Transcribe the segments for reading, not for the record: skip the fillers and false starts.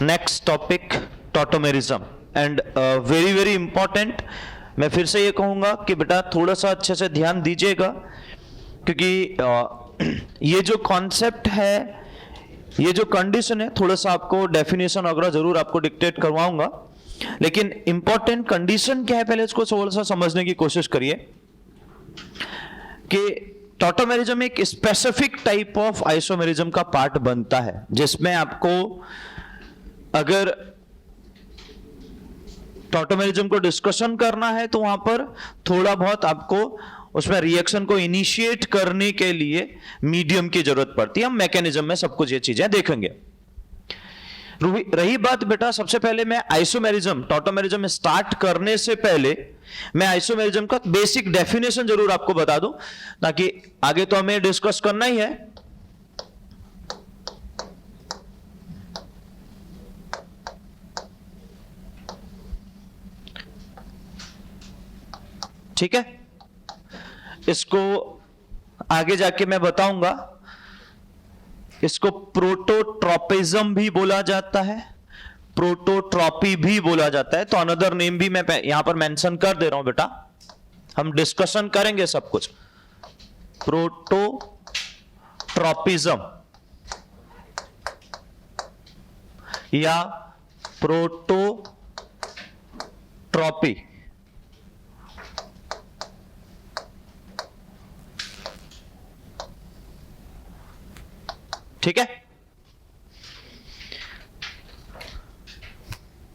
Next topic tautomerism and very very important. मैं फिर से ये कहूंगा कि बेटा थोड़ा सा अच्छे से ध्यान दीजिएगा, क्योंकि ये जो कॉन्सेप्ट है, ये जो कंडीशन है, थोड़ा सा आपको डेफिनेशन वगैरह जरूर आपको डिक्टेट करवाऊंगा, लेकिन इंपॉर्टेंट कंडीशन क्या है पहले इसको थोड़ा सा समझने की कोशिश करिए कि टॉटोमेरिज्म एक स्पेसिफिक टाइप ऑफ आइसोमेरिज्म का पार्ट बनता है, जिसमें आपको अगर टॉटोमेरिज्म को डिस्कशन करना है तो वहां पर थोड़ा बहुत आपको उसमें रिएक्शन को इनिशिएट करने के लिए मीडियम की जरूरत पड़ती है। हम मैकेनिज्म में सब कुछ ये चीजें देखेंगे। रही बात बेटा, सबसे पहले मैं आइसोमेरिज्म टॉटोमेरिज्म स्टार्ट करने से पहले मैं आइसोमेरिज्म का बेसिक डेफिनेशन जरूर आपको बता दूं, ताकि आगे तो हमें डिस्कस करना ही है। ठीक है, इसको आगे जाके मैं बताऊंगा। इसको प्रोटोट्रॉपिज्म भी बोला जाता है, प्रोटोट्रॉपी भी बोला जाता है, तो अनदर नेम भी मैं यहां पर मेंशन कर दे रहा हूं बेटा। हम डिस्कशन करेंगे सब कुछ। प्रोटोट्रॉपिज्म या प्रोटोट्रॉपी, ठीक है।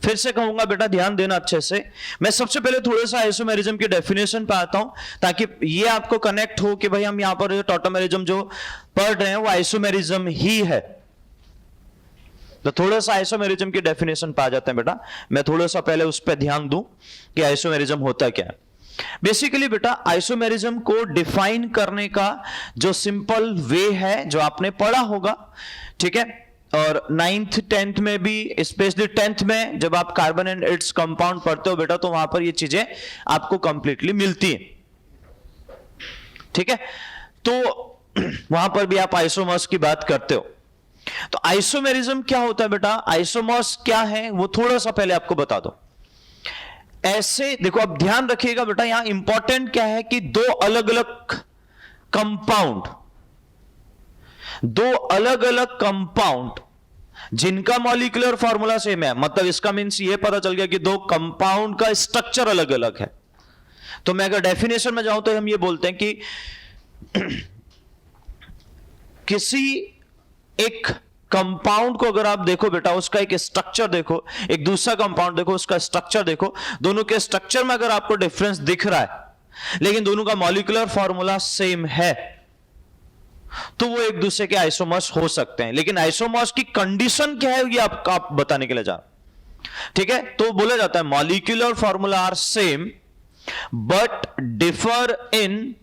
फिर से कहूंगा बेटा ध्यान देना अच्छे से। मैं सबसे पहले थोड़ा सा आइसोमेरिज्म की डेफिनेशन पे आता हूं, ताकि ये आपको कनेक्ट हो कि भाई हम यहां पर टॉटोमेरिज्म जो पढ़ रहे हैं वो आइसोमेरिज्म ही है। तो थोड़ा सा आइसोमेरिज्म की डेफिनेशन पे आ जाते हैं बेटा। मैं थोड़ा सा पहले उस पर ध्यान दूं कि आइसोमेरिज्म होता क्या है। बेसिकली बेटा आइसोमेरिज्म को डिफाइन करने का जो सिंपल वे है, जो आपने पढ़ा होगा, ठीक है, और 9th 10th में भी, स्पेशली 10th में जब आप कार्बन एंड इट्स कंपाउंड पढ़ते हो बेटा, तो वहां पर ये चीजें आपको कंप्लीटली मिलती हैं, ठीक है। तो वहां पर भी आप आइसोमर्स की बात करते हो। तो आइसोमेरिज्म क्या होता है बेटा, आइसोमर्स क्या है वो थोड़ा सा पहले आपको बता दो। ऐसे देखो, अब ध्यान रखिएगा बेटा, यहां इंपॉर्टेंट क्या है कि दो अलग अलग कंपाउंड जिनका मॉलिक्यूलर फॉर्मूला सेम है, मतलब इसका मींस ये पता चल गया कि दो कंपाउंड का स्ट्रक्चर अलग अलग है। तो मैं अगर डेफिनेशन में जाऊं तो हम ये बोलते हैं कि किसी एक कंपाउंड को अगर आप देखो बेटा, उसका एक स्ट्रक्चर देखो, एक दूसरा कंपाउंड देखो, उसका स्ट्रक्चर देखो, दोनों के स्ट्रक्चर में अगर आपको डिफरेंस दिख रहा है, लेकिन दोनों का मॉलिक्यूलर फॉर्मूला सेम है, तो वो एक दूसरे के आइसोमर्स हो सकते हैं। लेकिन आइसोमर्स की कंडीशन क्या है ये आप बताने के लिए जा रहा हूं, ठीक है। तो बोला जाता है molecular formula are same but differ in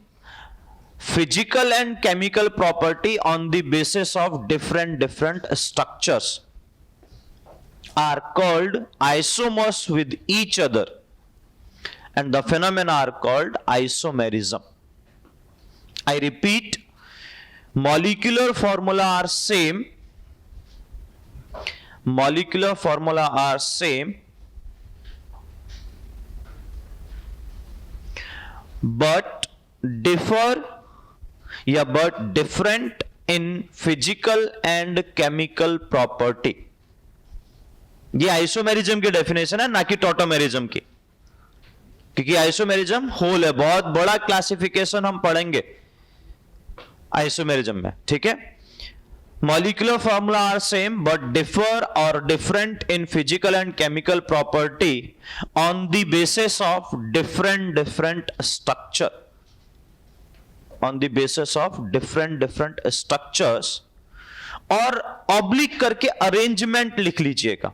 physical and chemical property on the basis of different structures are called isomers with each other, and the phenomena are called isomerism. I repeat, molecular formula are same, molecular formula are same but differ या but different in physical and chemical property. ये isomerism की definition है, ना कि tautomerism की, क्योंकि isomerism whole है, बहुत बड़ा क्लासिफिकेशन हम पढ़ेंगे आइसोमेरिज्म में, ठीक है। Molecular formula are same but differ और different in physical and chemical property on the basis of different structure, on the basis of different structures, और ऑब्लिक करके अरेंजमेंट लिख लीजिएगा।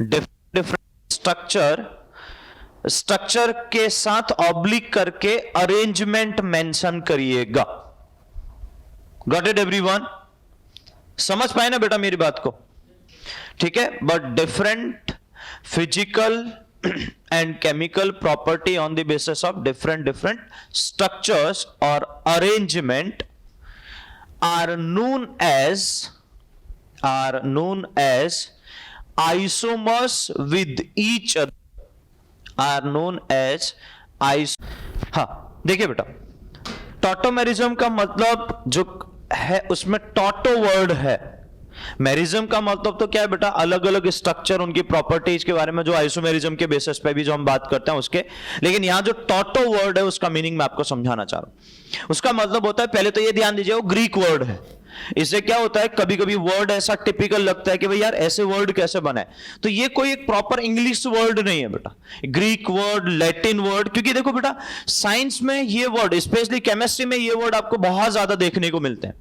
डिफरेंट स्ट्रक्चर के साथ ऑब्लिक करके अरेंजमेंट मेंशन करिएगा। Got it everyone? समझ पाए ना बेटा मेरी बात को, ठीक है। But different physical and chemical property on the basis of different structures or arrangement are known as isomers with each other are known as हाँ देखिए बेटा, टॉटोमेरिज्म का मतलब जो है उसमें टॉटो वर्ड है। मेरिज्म का मतलब तो क्या है बेटा, अलग अलग स्ट्रक्चर, उनकी प्रॉपर्टीज के बारे में जो आइसोमेरिज्म के बेसिस पे भी जो हम बात करते हैं उसके। लेकिन यहां जो टॉटो वर्ड है उसका मीनिंग मैं आपको समझाना चाह रहा हूं। उसका मतलब होता है, पहले तो ये ध्यान दीजिए, वो ग्रीक वर्ड है। इससे क्या होता है, कभी कभी वर्ड ऐसा टिपिकल लगता है कि भाई यार ऐसे वर्ड कैसे बना है, तो ये कोई एक प्रॉपर इंग्लिश वर्ड नहीं है बेटा, ग्रीक वर्ड, लैटिन वर्ड। क्योंकि देखो बेटा, साइंस में ये वर्ड, स्पेशली केमिस्ट्री में ये वर्ड आपको बहुत ज्यादा देखने को मिलते हैं।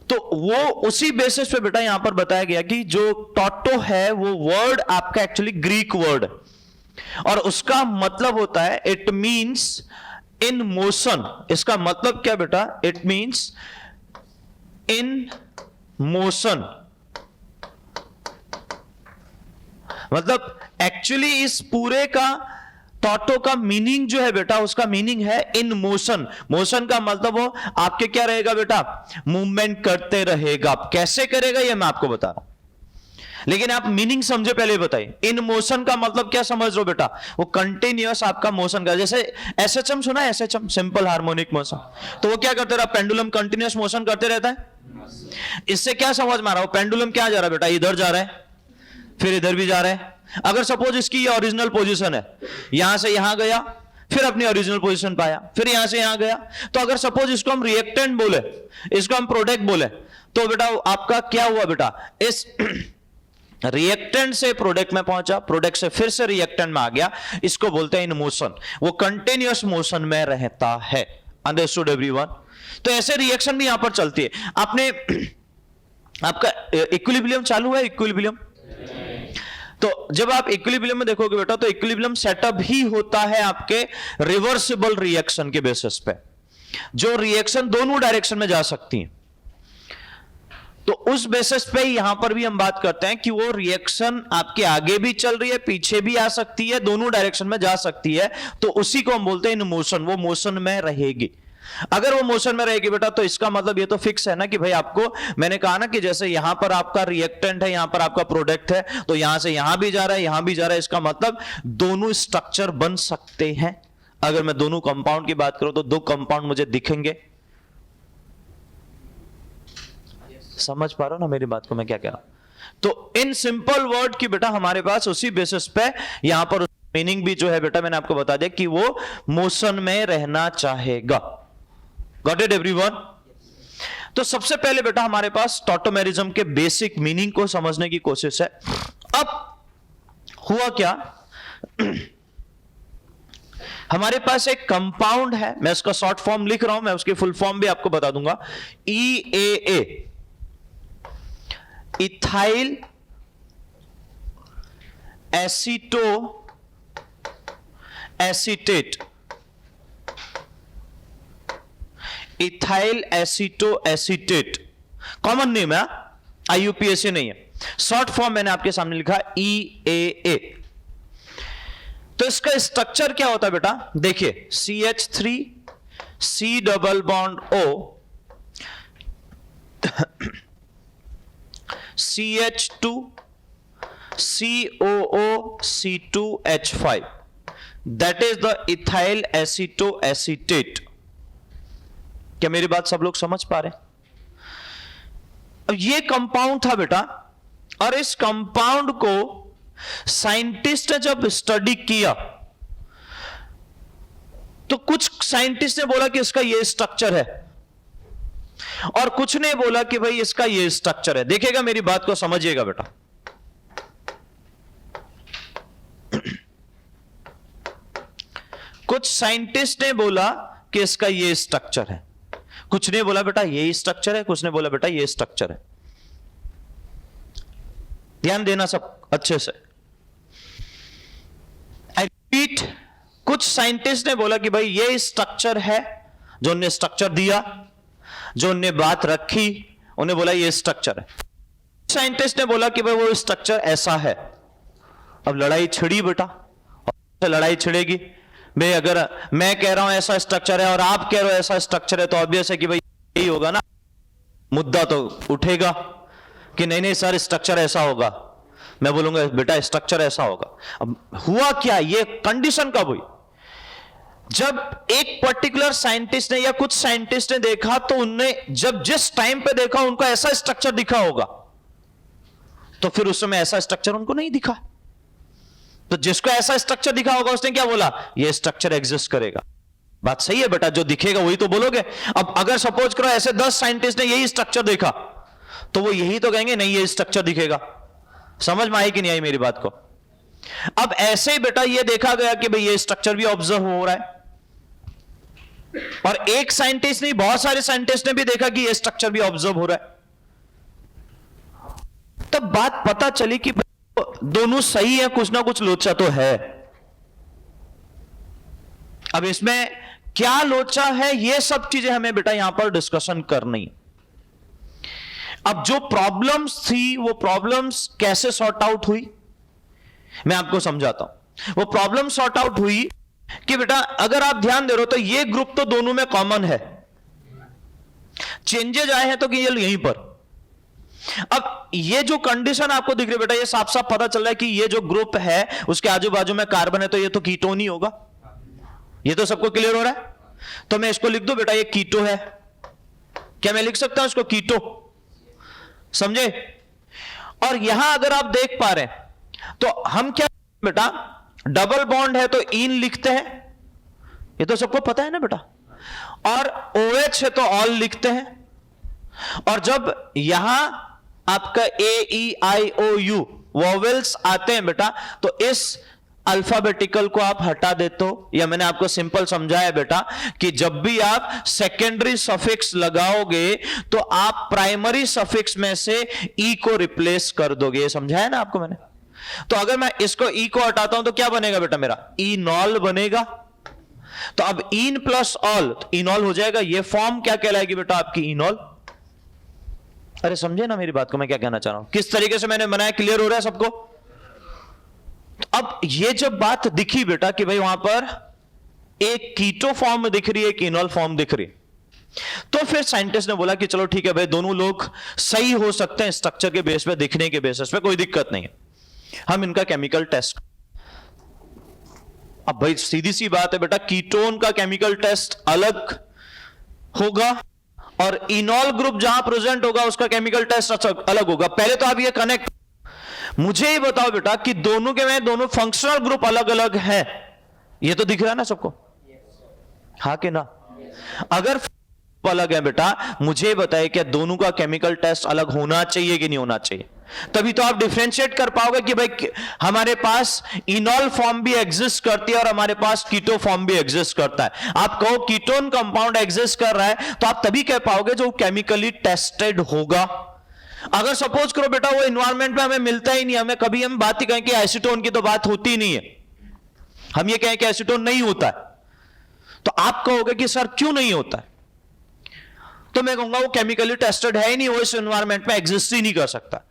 तो वो उसी बेसिस पे बेटा यहां पर बताया गया कि जो टॉटो है वो वर्ड आपका एक्चुअली ग्रीक वर्ड है, और उसका मतलब होता है, इट मींस इन मोशन। इसका मतलब क्या बेटा, इट मींस इन मोशन। मतलब एक्चुअली इस पूरे का टॉटो का मीनिंग जो है बेटा, उसका मीनिंग है इन मोशन। मोशन का मतलब वो आपके क्या रहेगा बेटा, मूवमेंट करते रहेगा। कैसे करेगा ये मैं आपको बता रहा हूं, लेकिन आप मीनिंग समझे पहले बताइए। इन मोशन का मतलब क्या समझ रहे हो बेटा, वो कंटिन्यूअस आपका मोशन का। जैसे एसएचएम सुना है, एसएचएम सिंपल हार्मोनिक मोशन, तो वो क्या करते रहा, पेंडुलम कंटिन्यूअस मोशन करते रहता है। इससे क्या समझ में आ रहा है, पेंडुलम क्या जा रहा है बेटा, इधर जा रहा है, फिर इधर भी जा रहा है। अगर सपोज इसकी ये ओरिजिनल पोजीशन है, यहां से यहां गया, फिर अपनी ओरिजिनल पोजीशन पाया, फिर यहां से यहां गया, तो अगर सपोज इसको हम रिएक्टेंट बोले, इसको हम प्रोडक्ट बोले, तो बेटा आपका क्या हुआ बेटा, इस रिएक्टेंट से प्रोडक्ट में पहुंचा, प्रोडक्ट से फिर से रिएक्टेंट में आ गया, इसको बोलते हैं इन मोशन। वो कंटिन्यूअस मोशन में रहता है। Understood everyone? तो ऐसे रिएक्शन भी यहां पर चलती है। आपने आपका इक्विलिब्रियम चालू है, इक्विलिब्रियम, तो जब आप इक्विलिब्रियम में देखोगे बेटा, तो इक्विलिब्रियम सेटअप ही होता है आपके रिवर्सिबल रिएक्शन के बेसिस पे, जो रिएक्शन दोनों डायरेक्शन में जा सकती है। तो उस बेसिस पे यहां पर भी हम बात करते हैं कि वो रिएक्शन आपके आगे भी चल रही है, पीछे भी आ सकती है, दोनों डायरेक्शन में जा सकती है, तो उसी को हम बोलते हैं इन मोशन। वो मोशन में रहेगी। अगर वो मोशन में रहेगी बेटा, तो इसका मतलब ये तो फिक्स है ना कि भाई आपको, मैंने कहा ना कि जैसे यहां पर आपका रिएक्टेंट है, यहां पर आपका प्रोडक्ट है, तो यहां से यहां भी जा रहा है, यहां भी जा रहा है। इसका मतलब दोनों स्ट्रक्चर बन सकते हैं। अगर मैं दोनों कंपाउंड की बात करूं तो दो कंपाउंड मुझे दिखेंगे। समझ पा रहा हो ना मेरी बात को, मैं क्या कह रहा हूं? तो इन सिंपल वर्ड की बेटा हमारे पास उसी बेसिस पे यहां पर मीनिंग भी जो है बेटा मैंने आपको बता दिया कि वो मोशन में रहना चाहेगा। Got it everyone? तो सबसे पहले बेटा हमारे पास टॉटोमेरिज्म के बेसिक मीनिंग को समझने की कोशिश है। अब हुआ क्या, हमारे पास एक कंपाउंड है, मैं इसका शॉर्ट फॉर्म लिख रहा हूं, मैं उसकी फुल फॉर्म भी आपको बता दूंगा। EAA, ethyl aceto acetate, ethyl aceto acetate, common name है, IUPAC नहीं है। शॉर्ट फॉर्म मैंने आपके सामने लिखा EAA। तो इसका स्ट्रक्चर क्या होता है बेटा, देखिए CH3 C double bond O CH2 COO C2H5, that is the ethyl aceto acetate. क्या मेरी बात सब लोग समझ पा रहे? अब ये कंपाउंड था बेटा, और इस कंपाउंड को साइंटिस्ट ने जब स्टडी किया तो कुछ साइंटिस्ट ने बोला कि इसका ये स्ट्रक्चर है, और कुछ ने बोला कि भाई इसका ये स्ट्रक्चर है। देखिएगा मेरी बात को समझिएगा बेटा। कुछ साइंटिस्ट ने बोला कि इसका ये स्ट्रक्चर है, कुछ ने बोला बेटा ये स्ट्रक्चर है, कुछ ने बोला बेटा ये स्ट्रक्चर है। ध्यान देना सब अच्छे से। आई रिपीट, कुछ साइंटिस्ट ने बोला कि भाई ये स्ट्रक्चर है, जो उन्हें स्ट्रक्चर दिया, जो उन्हें बात रखी, उन्हें बोला ये स्ट्रक्चर है। साइंटिस्ट ने बोला कि भाई वो स्ट्रक्चर ऐसा है। अब लड़ाई छिड़ी बेटा, और लड़ाई छिड़ेगी भाई, अगर मैं कह रहा हूं ऐसा स्ट्रक्चर है और आप कह रहे हो ऐसा स्ट्रक्चर है, तो ऑब्वियस है कि भाई यही होगा ना, मुद्दा तो उठेगा कि नहीं नहीं सर स्ट्रक्चर ऐसा होगा। मैं बोलूंगा बेटा स्ट्रक्चर ऐसा होगा। अब हुआ क्या, ये कंडीशन कब हुई? जब एक पर्टिकुलर साइंटिस्ट ने या कुछ साइंटिस्ट ने देखा, तो उनने जब जिस टाइम पे देखा उनको ऐसा स्ट्रक्चर दिखा होगा, तो फिर उस समय ऐसा स्ट्रक्चर उनको नहीं दिखा। तो जिसको ऐसा स्ट्रक्चर दिखा होगा उसने क्या बोला, ये स्ट्रक्चर एग्जिस्ट करेगा। बात सही है बेटा, जो दिखेगा वही तो बोलोगे। अब अगर सपोज करो ऐसे 10 साइंटिस्ट ने यही स्ट्रक्चर देखा, तो वो यही तो कहेंगे नहीं ये स्ट्रक्चर दिखेगा। समझ में आई कि नहीं आई मेरी बात को? अब ऐसे ही बेटा ये देखा गया कि भाई ये स्ट्रक्चर भी ऑब्जर्व हो रहा है, और एक साइंटिस्ट नहीं बहुत सारे साइंटिस्ट ने भी देखा कि ये स्ट्रक्चर भी ऑब्जर्व हो रहा है। तब बात पता चली कि दोनों सही है, कुछ ना कुछ लोचा तो है। अब इसमें क्या लोचा है, ये सब चीजें हमें बेटा यहां पर डिस्कशन करनी। अब जो प्रॉब्लम्स थी वो प्रॉब्लम्स कैसे सॉर्ट आउट हुई, मैं आपको समझाता हूं। वो प्रॉब्लम सॉर्ट आउट हुई कि बेटा अगर आप ध्यान दे रहे हो तो ये ग्रुप तो दोनों में कॉमन है, चेंजेज आए हैं तो केवल यहीं पर। अब ये जो कंडीशन आपको दिख रही है बेटा, ये साफ साफ पता चल रहा है कि ये जो ग्रुप है उसके आजू बाजू में कार्बन है, तो ये तो कीटोन ही होगा। ये तो सबको क्लियर हो रहा है? तो मैं इसको लिख दूं बेटा, ये कीटो है। क्या मैं लिख सकता हूं इसको कीटो? समझे? और यहां अगर आप देख पा रहे हैं तो हम क्या बेटा, डबल बॉन्ड है तो इन लिखते हैं, ये तो सबको पता है ना बेटा। और OH है तो ऑल लिखते हैं। और जब यहां आपका AEIOU वोवेल्स आते हैं बेटा, तो इस अल्फाबेटिकल को आप हटा देते हो। या मैंने आपको सिंपल समझाया बेटा कि जब भी आप सेकेंडरी सफिक्स लगाओगे तो आप प्राइमरी सफिक्स में से ई को रिप्लेस कर दोगे। ये समझाया ना आपको मैंने? तो अगर मैं इसको ई को हटाता हूं तो क्या बनेगा बेटा, मेरा इनॉल बनेगा। तो अब इन प्लस ऑल, तो इनॉल हो जाएगा। ये फॉर्म क्या कहलाएगी बेटा, आपकी इनॉल। अरे समझे ना मेरी बात को, मैं क्या कहना चाह रहा हूं, किस तरीके से मैंने बनाया, क्लियर हो रहा है सबको? तो अब ये जब बात दिखी बेटा कि भाई वहां पर एक कीटो फॉर्म दिख रही है, एक इनॉल फॉर्म दिख रही है, तो फिर साइंटिस्ट ने बोला कि चलो ठीक है भाई, दोनों लोग सही हो सकते हैं स्ट्रक्चर के बेस पे, दिखने के बेसिस पे, कोई दिक्कत नहीं है, हम इनका केमिकल टेस्ट। अब भाई सीधी सी बात है बेटा, कीटोन का केमिकल टेस्ट अलग होगा और इनॉल ग्रुप जहां प्रेजेंट होगा उसका केमिकल टेस्ट अलग होगा। पहले तो आप ये कनेक्ट, मुझे ही बताओ बेटा कि दोनों के में दोनों फंक्शनल ग्रुप अलग अलग हैं, ये तो दिख रहा है ना सबको, हाँ कि ना? अगर अलग है बेटा, मुझे बताइए क्या दोनों का केमिकल टेस्ट अलग होना चाहिए कि नहीं होना चाहिए? तभी तो आप डिफरेंशिएट कर पाओगे कि भाई हमारे पास इनॉल फॉर्म भी एग्जिस्ट करती है और हमारे पास कीटो फॉर्म भी एग्जिस्ट करता है। आप कहो कीटोन कंपाउंड एग्जिस्ट कर रहा है तो आप तभी कह पाओगे जो केमिकली टेस्टेड होगा। अगर सपोज करो बेटा वो इन्वायरमेंट में हमें मिलता ही नहीं, हमें कभी हम बात ही कहें कि एसीटोन की तो बात होती ही नहीं है, हम ये कहें कि एसीटोन नहीं होता है, तो आप कहोगे कि सर क्यों नहीं होता है? तो मैं कहूंगा वो केमिकली टेस्टेड है ही नहीं, वो इस एनवायरमेंट में एग्जिस्ट ही नहीं कर सकता।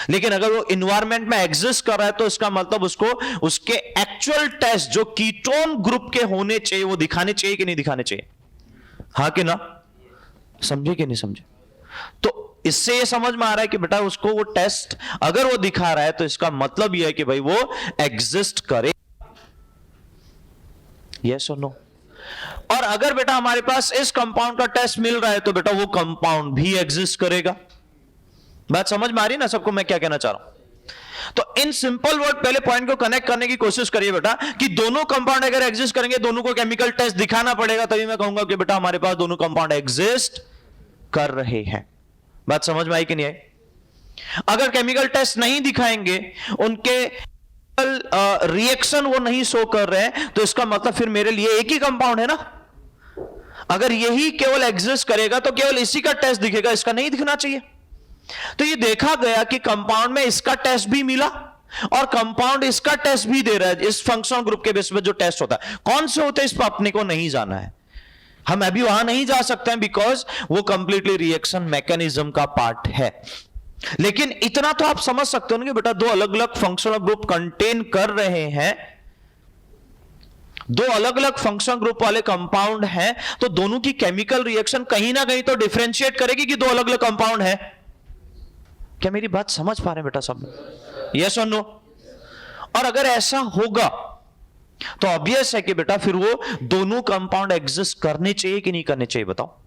लेकिन अगर वो एनवायरमेंट में एग्जिस्ट कर रहा है तो इसका मतलब उसको उसके एक्चुअल टेस्ट जो कीटोन ग्रुप के होने चाहिए वो दिखाने चाहिए कि नहीं दिखाने चाहिए, हाँ कि ना? समझे कि नहीं समझे? तो इससे ये समझ में आ रहा है कि बेटा उसको वो टेस्ट अगर वो दिखा रहा है तो इसका मतलब यह है कि भाई वो एग्जिस्ट करे, यस और नो। और अगर बेटा हमारे पास इस कंपाउंड का टेस्ट मिल रहा है तो बेटा वो कंपाउंड भी एग्जिस्ट करेगा। बात समझ में आ रही ना सबको मैं क्या कहना चाह रहा हूं? तो इन सिंपल वर्ड पहले पॉइंट को कनेक्ट करने की कोशिश करिए बेटा कि दोनों कंपाउंड अगर एग्जिस्ट करेंगे, दोनों को केमिकल टेस्ट दिखाना पड़ेगा, तभी मैं कहूंगा कि बेटा हमारे पास दोनों कंपाउंड एग्जिस्ट कर रहे हैं। बात समझ में आई कि नहीं आई? अगर केमिकल टेस्ट नहीं दिखाएंगे, उनके रिएक्शन वो नहीं शो कर रहे हैं, तो इसका मतलब फिर मेरे लिए एक ही कंपाउंड है ना। अगर यही केवल एग्जिस्ट करेगा तो केवल इसी का टेस्ट दिखेगा, इसका नहीं दिखना चाहिए। तो ये देखा गया कि कंपाउंड में इसका टेस्ट भी मिला और कंपाउंड इसका टेस्ट भी दे रहा है। इस फंक्शनल ग्रुप के बेस पे जो टेस्ट होता है, कौन से होते हैं इस पर अपने को नहीं जाना है, हम अभी वहां नहीं जा सकते हैं, बिकॉज वो कंप्लीटली रिएक्शन मैकेनिज्म का पार्ट है। लेकिन इतना तो आप समझ सकते हो कि बेटा दो अलग अलग फंक्शनल ग्रुप कंटेन कर रहे हैं, दो अलग अलग फंक्शनल ग्रुप वाले कंपाउंड हैं, तो दोनों की केमिकल रिएक्शन कहीं ना कहीं तो डिफरेंशिएट करेगी कि दो अलग अलग कंपाउंड है। क्या मेरी बात समझ पा रहे हैं बेटा सब? यस और नो? और अगर ऐसा होगा तो ऑब्वियस है कि बेटा फिर वो दोनों कंपाउंड एग्जिस्ट करने चाहिए कि नहीं करने चाहिए, बताओ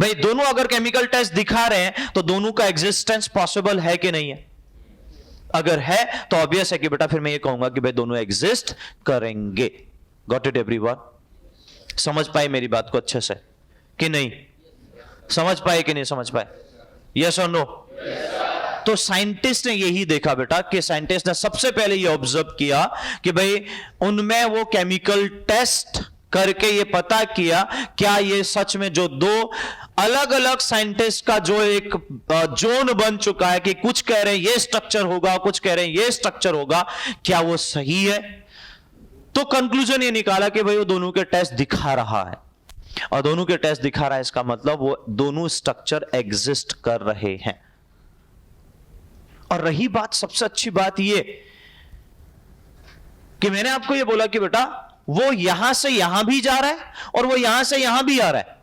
भाई। दोनों अगर केमिकल टेस्ट दिखा रहे हैं तो दोनों का एग्जिस्टेंस पॉसिबल है कि नहीं है? अगर है तो ऑब्वियस है कि बेटा फिर मैं ये कहूंगा कि भाई दोनों एग्जिस्ट करेंगे। Got it everyone? समझ पाए मेरी बात को अच्छे से कि नहीं? समझ पाए कि नहीं समझ पाए? यस और नो? तो साइंटिस्ट ने यही देखा बेटा कि साइंटिस्ट ने सबसे पहले ये ऑब्जर्व किया कि भाई उनमें वो केमिकल टेस्ट करके ये पता किया क्या ये सच में जो दो अलग अलग साइंटिस्ट का जो एक जोन बन चुका है कि कुछ कह रहे हैं ये स्ट्रक्चर होगा, कुछ कह रहे हैं ये स्ट्रक्चर होगा, क्या वो सही है? तो कंक्लूजन ये निकाला कि भाई वो दोनों के टेस्ट दिखा रहा है, और दोनों के टेस्ट दिखा रहा है इसका मतलब वो दोनों स्ट्रक्चर एग्जिस्ट कर रहे हैं। और रही बात, सबसे अच्छी बात ये कि मैंने आपको ये बोला कि बेटा वो यहां से यहां भी जा रहा है और वो यहां से यहां भी आ रहा है।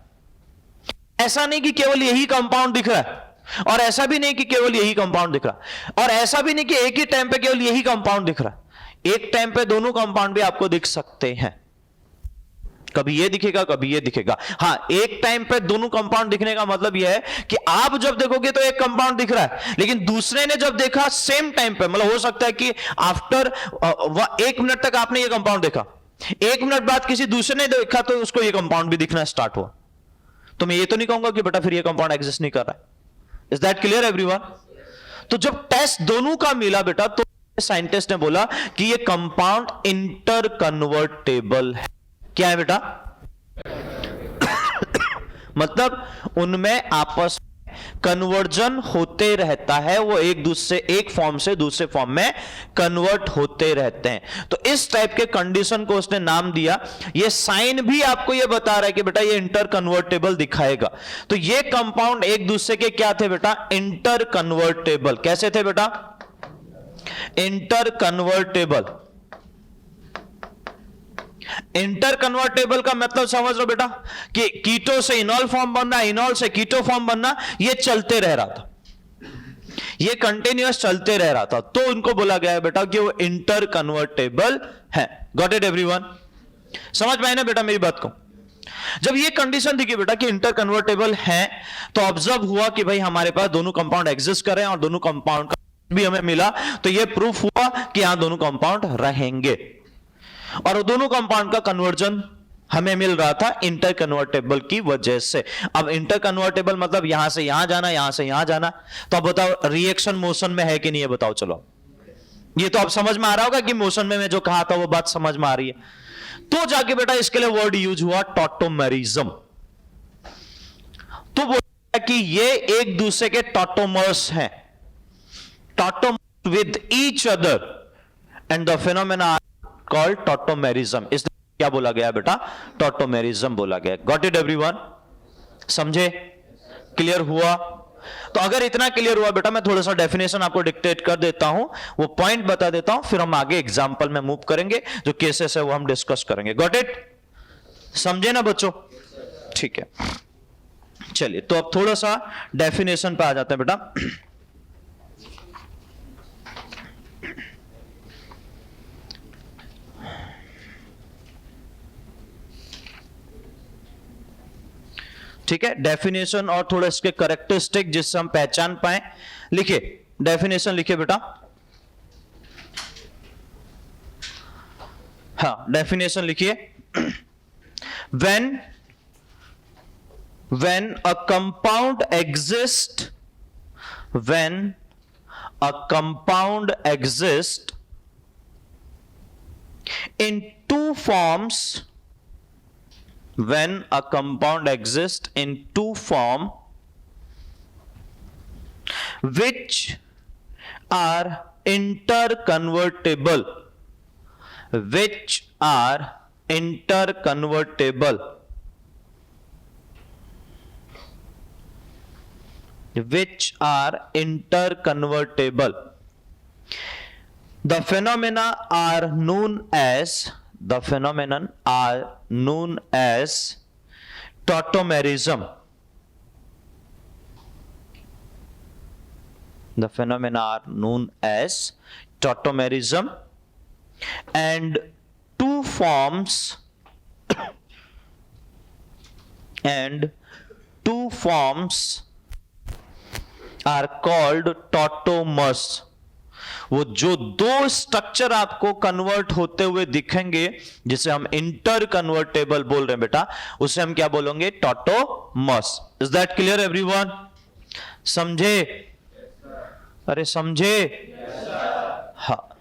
ऐसा नहीं कि केवल यही कंपाउंड दिख रहा है, और ऐसा भी नहीं कि केवल यही कंपाउंड दिख रहा है, और ऐसा भी नहीं कि एक ही टाइम पे केवल यही कंपाउंड दिख रहा है। एक टाइम पे दोनों कंपाउंड भी आपको दिख सकते हैं, कभी ये दिखेगा कभी ये दिखेगा। हां, एक टाइम पे दोनों कंपाउंड दिखने का मतलब यह है कि आप जब देखोगे तो एक कंपाउंड दिख रहा है, लेकिन दूसरे ने जब देखा सेम टाइम पे, मतलब हो सकता है कि आफ्टर 1 मिनट तक आपने ये कंपाउंड देखा, 1 मिनट बाद किसी दूसरे ने देखा तो उसको ये कंपाउंड भी दिखना स्टार्ट हुआ। तो मैं ये तो नहीं कहूंगा कि बेटा फिर ये कंपाउंड एग्जिस्ट नहीं कर रहा है। Is that clear everyone? तो जब टेस्ट दोनों का मिला बेटा तो साइंटिस्ट ने बोला कि ये कंपाउंड इंटर कन्वर्टेबल है। क्या है बेटा? मतलब उनमें आपस कन्वर्जन होते रहता है, वो एक दूसरे एक फॉर्म से दूसरे फॉर्म में कन्वर्ट होते रहते हैं। तो इस टाइप के कंडीशन को उसने नाम दिया। ये साइन भी आपको ये बता रहा है कि बेटा ये इंटर कन्वर्टेबल दिखाएगा। तो ये कंपाउंड एक दूसरे के क्या थे बेटा? Inter convertible. कैसे थे बेटा? Inter convertible. इंटर कन्वर्टेबल का मतलब समझ लो बेटा कि कीटो से इनॉल फॉर्म बनना, इनॉल से कीटो फॉर्म बनना, ये चलते रह रहा था, ये कंटिन्यूअस चलते रह रहा था। तो उनको बोला गया है बेटा कि वो इंटर कन्वर्टेबल है। Got it everyone? समझ पाए ना बेटा मेरी बात को? जब ये कंडीशन दिखी बेटा कि इंटर कन्वर्टेबल है, तो ऑब्जर्व हुआ कि भाई हमारे पास दोनों कंपाउंड एग्जिस्ट कर रहे हैं और दोनों कंपाउंड का भी हमें मिला, तो ये प्रूफ हुआ कि यहां दोनों कंपाउंड रहेंगे, और दोनों कंपाउंड का कन्वर्जन हमें मिल रहा था इंटर कन्वर्टेबल की वजह से। अब इंटर कन्वर्टेबल मतलब यहां से यहां जाना, यहां से यहां जाना। तो अब बताओ रिएक्शन मोशन में है कि नहीं है? बताओ चलो। ये तो अब समझ में आ रहा होगा कि मोशन में मैं जो कहा था वो बात समझ में आ रही है। तो जाके बेटा इसके लिए वर्ड यूज हुआ टॉटोमेरिज्म। तो बोला कि ये एक दूसरे के टॉटोमर्स हैं, tautomers with each other, and the phenomena called tautomerism. इसलिए क्या बोला गया बेटा? टॉटोमेरिज्म बोला गया। Got it everyone? समझे? क्लियर हुआ? तो अगर इतना क्लियर हुआ बेटा, मैं थोड़ा सा डेफिनेशन आपको डिक्टेट कर देता हूं, वो पॉइंट बता देता हूं, फिर हम आगे एग्जांपल में मूव करेंगे, जो केसेस है वो हम डिस्कस करेंगे। Got it? समझे ना बच्चों? ठीक है, चलिए तो अब थोड़ा सा डेफिनेशन पे आ जाते हैं बेटा। ठीक है, डेफिनेशन और थोड़ा इसके करेक्टरिस्टिक जिससे हम पहचान पाए। लिखिए, डेफिनेशन लिखिए बेटा। हाँ, डेफिनेशन लिखिए। when a compound exists, when a compound exists in two forms, when a compound exists in two form which are interconvertible, which are interconvertible, which are interconvertible, the phenomena are known as, the phenomenon are known as tautomerism. The phenomena are known as tautomerism, and two forms are called tautomers. वो जो दो structure आपको convert होते हुए दिखेंगे, जिसे हम inter convertible बोल रहे हैं बेटा, उसे हम क्या बोलेंगे? Tautomers. Is that clear everyone? समझे? अरे समझे? हाँ.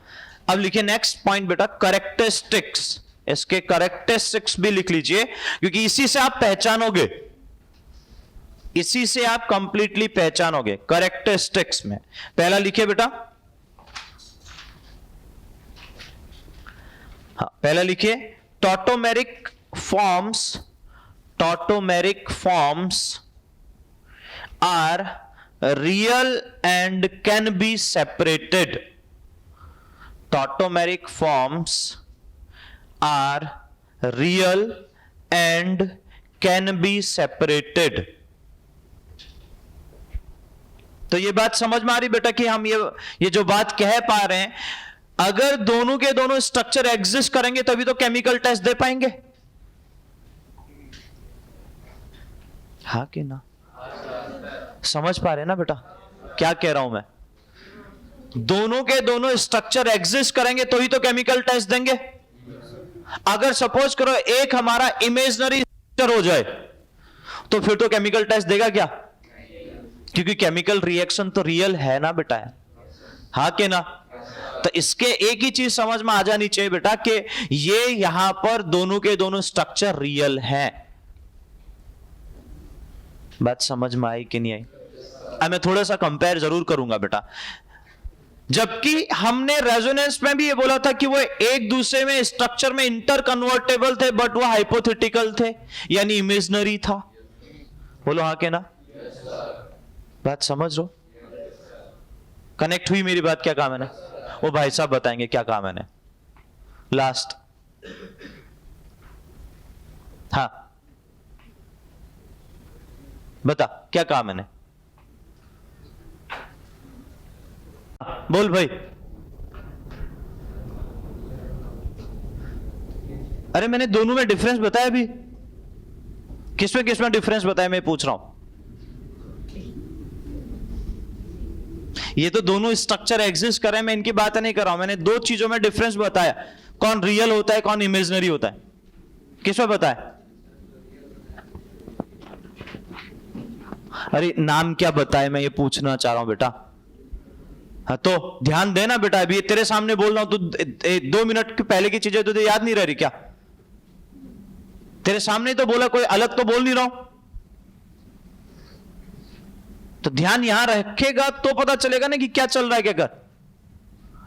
अब लिखिए नेक्स्ट पॉइंट बेटा, करेक्टरिस्टिक्स. इसके करेक्टरिस्टिक्स भी लिख लीजिए, क्योंकि इसी से आप पहचानोगे, इसी से आप कंप्लीटली पहचानोगे. करेक्टरिस्टिक्स में पहला लिखिए बेटा, हाँ पहला लिखिए, tautomeric forms are real and can be separated. Tautomeric forms are real and can be separated. तो ये बात समझ में आ रही बेटा कि हम ये जो बात कह पा रहे हैं, अगर दोनों के दोनों स्ट्रक्चर एग्जिस्ट करेंगे तभी तो केमिकल टेस्ट दे पाएंगे. हाँ कि ना? समझ पा रहे हैं ना बेटा क्या कह रहा हूं मैं? दोनों के दोनों स्ट्रक्चर एग्जिस्ट करेंगे तो ही तो केमिकल टेस्ट देंगे. अगर सपोज करो एक हमारा इमेजिनरी स्ट्रक्चर हो जाए तो फिर तो केमिकल टेस्ट देगा क्या? क्योंकि केमिकल रिएक्शन तो रियल है ना बेटा. हाँ कि ना? तो इसके एक ही चीज समझ में आ जानी चाहिए बेटा कि ये यहां पर दोनों के दोनों स्ट्रक्चर रियल हैं. बात समझ में आई कि नहीं आई? अब मैं थोड़ा सा कंपेयर जरूर करूंगा बेटा. जबकि हमने रेजोनेंस में भी ये बोला था कि वो एक दूसरे में स्ट्रक्चर में इंटर कन्वर्टेबल थे, बट वो हाइपोथेटिकल थे, यानी इमेजिनरी था. बोलो हाँ के ना? बात समझ लो? कनेक्ट हुई मेरी बात? क्या काम है ना? वो भाई साहब बताएंगे क्या काम है ना. लास्ट. हाँ बता क्या काम है ना? बोल भाई. अरे मैंने दोनों में डिफरेंस बताया अभी. किसमें डिफरेंस बताया मैं पूछ रहा हूं. ये तो दोनों स्ट्रक्चर एग्जिस्ट कर रहे हैं, मैं इनकी बात नहीं कर रहा हूं. मैंने दो चीजों में डिफरेंस बताया, कौन रियल होता है कौन इमेजिनरी होता है. किसमें बताया? अरे नाम क्या बताए मैं ये पूछना चाह रहा हूं बेटा. हाँ तो ध्यान देना बेटा, अभी तेरे सामने बोल रहा हूं तो 2 मिनट पहले की चीजें तुझे याद नहीं रह रही क्या? तेरे सामने तो बोला, कोई अलग तो बोल नहीं रहा हूं. तो ध्यान यहां रखेगा तो पता चलेगा ना कि क्या चल रहा है क्या कर.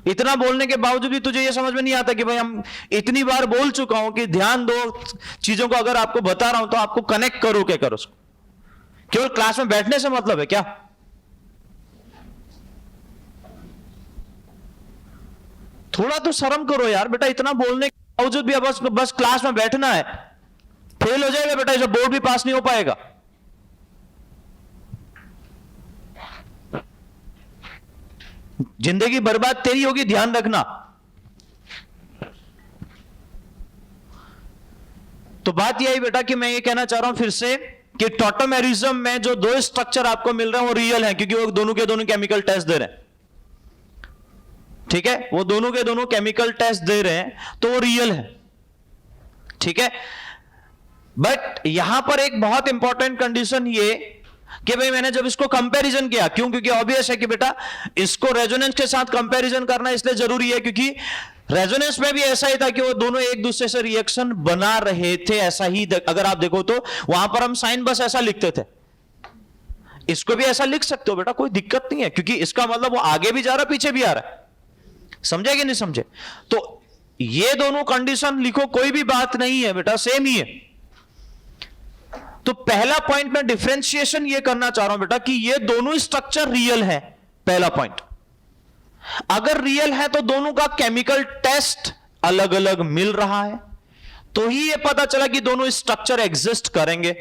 इतना बोलने के बावजूद भी तुझे यह समझ में नहीं आता कि भाई हम इतनी बार बोल चुका हूं कि ध्यान दो चीजों को. अगर आपको बता रहा हूं तो आपको कनेक्ट करो क्या करो. केवल क्लास में बैठने से मतलब है क्या? थोड़ा तो शर्म करो यार बेटा. इतना बोलने के बावजूद भी बस क्लास में बैठना है. फेल हो जाएगा बेटा, इसे बोर्ड भी पास नहीं हो पाएगा. जिंदगी बर्बाद तेरी होगी, ध्यान रखना. तो बात यही बेटा कि मैं ये कहना चाह रहा हूं फिर से कि टॉटोमेरिज्म में जो दो स्ट्रक्चर आपको मिल रहे हैं वो रियल हैं, क्योंकि वो दोनों के दोनों केमिकल टेस्ट दे रहे हैं. ठीक है, वो दोनों के दोनों केमिकल टेस्ट दे रहे हैं तो वो रियल है. ठीक है, बट यहां पर एक बहुत इंपॉर्टेंट कंडीशन ये कि भाई मैंने जब इसको कंपैरिजन किया, क्यों? क्योंकि ऑब्वियस है कि बेटा इसको रेजोनेंस के साथ कंपैरिजन करना इसलिए जरूरी है क्योंकि रेजोनेंस में भी ऐसा ही था कि वो दोनों एक दूसरे से रिएक्शन बना रहे थे. ऐसा ही अगर आप देखो तो वहां पर हम साइन बस ऐसा लिखते थे. इसको भी ऐसा लिख सकते हो बेटा, कोई दिक्कत नहीं है, क्योंकि इसका मतलब वो आगे भी जा रहा पीछे भी आ रहा है. समझे कि नहीं समझे? तो ये दोनों कंडीशन लिखो, कोई भी बात नहीं है बेटा, सेम ही है. तो पहला पॉइंट में डिफरेंशिएशन ये करना चाह रहा हूं बेटा कि ये दोनों स्ट्रक्चर रियल है. पहला पॉइंट, अगर रियल है तो दोनों का केमिकल टेस्ट अलग अलग मिल रहा है, तो ही ये पता चला कि दोनों स्ट्रक्चर एग्जिस्ट करेंगे.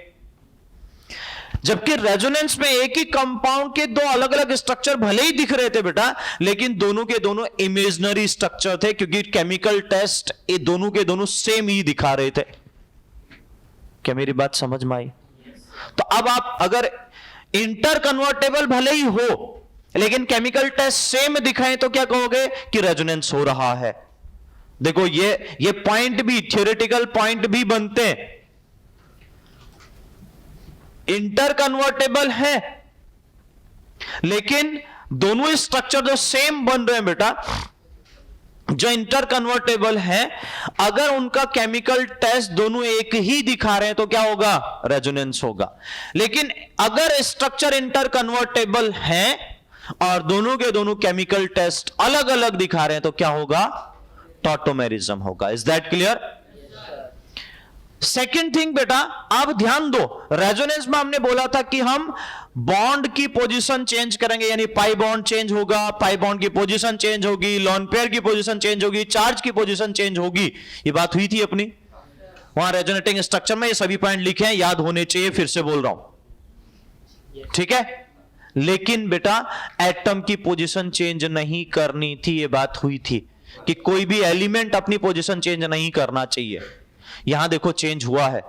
जबकि रेजोनेंस में एक ही कंपाउंड के दो अलग अलग स्ट्रक्चर भले ही दिख रहे थे बेटा, लेकिन दोनों के दोनों इमेजिनरी स्ट्रक्चर थे, क्योंकि केमिकल टेस्ट ये दोनों के दोनों सेम ही दिखा रहे थे। क्या मेरी बात समझ में आई? तो अब आप अगर इंटर कन्वर्टेबल भले ही हो लेकिन केमिकल टेस्ट सेम दिखाएं तो क्या कहोगे कि रेजोनेंस हो रहा है। देखो ये पॉइंट भी थ्योरेटिकल पॉइंट भी बनते हैं। इंटर कन्वर्टेबल है लेकिन दोनों स्ट्रक्चर जो सेम बन रहे हैं बेटा, जो इंटर कन्वर्टेबल है, अगर उनका केमिकल टेस्ट दोनों एक ही दिखा रहे हैं तो क्या होगा? रेजोनेंस होगा। लेकिन अगर स्ट्रक्चर इंटर कन्वर्टेबल है और दोनों के दोनों केमिकल टेस्ट अलग अलग दिखा रहे हैं तो क्या होगा? टॉटोमेरिज्म होगा। Is that clear? Second thing बेटा, आप ध्यान दो, रेजोनेंस में हमने बोला था कि हम बॉन्ड की पोजीशन चेंज करेंगे, यानी पाई बॉन्ड चेंज होगा, पाई बॉन्ड की पोजीशन चेंज होगी, लोन पेयर की पोजीशन चेंज होगी, चार्ज की पोजीशन चेंज होगी। ये बात हुई थी अपनी वहां रेजोनेटिंग स्ट्रक्चर में। ये सभी पॉइंट लिखे हैं, याद होने चाहिए, फिर से बोल रहा हूं, ठीक है? लेकिन बेटा एटम की पोजीशन चेंज नहीं करनी थी, ये बात हुई थी कि कोई भी एलिमेंट अपनी पोजीशन चेंज नहीं करना चाहिए। यहां देखो चेंज हुआ है,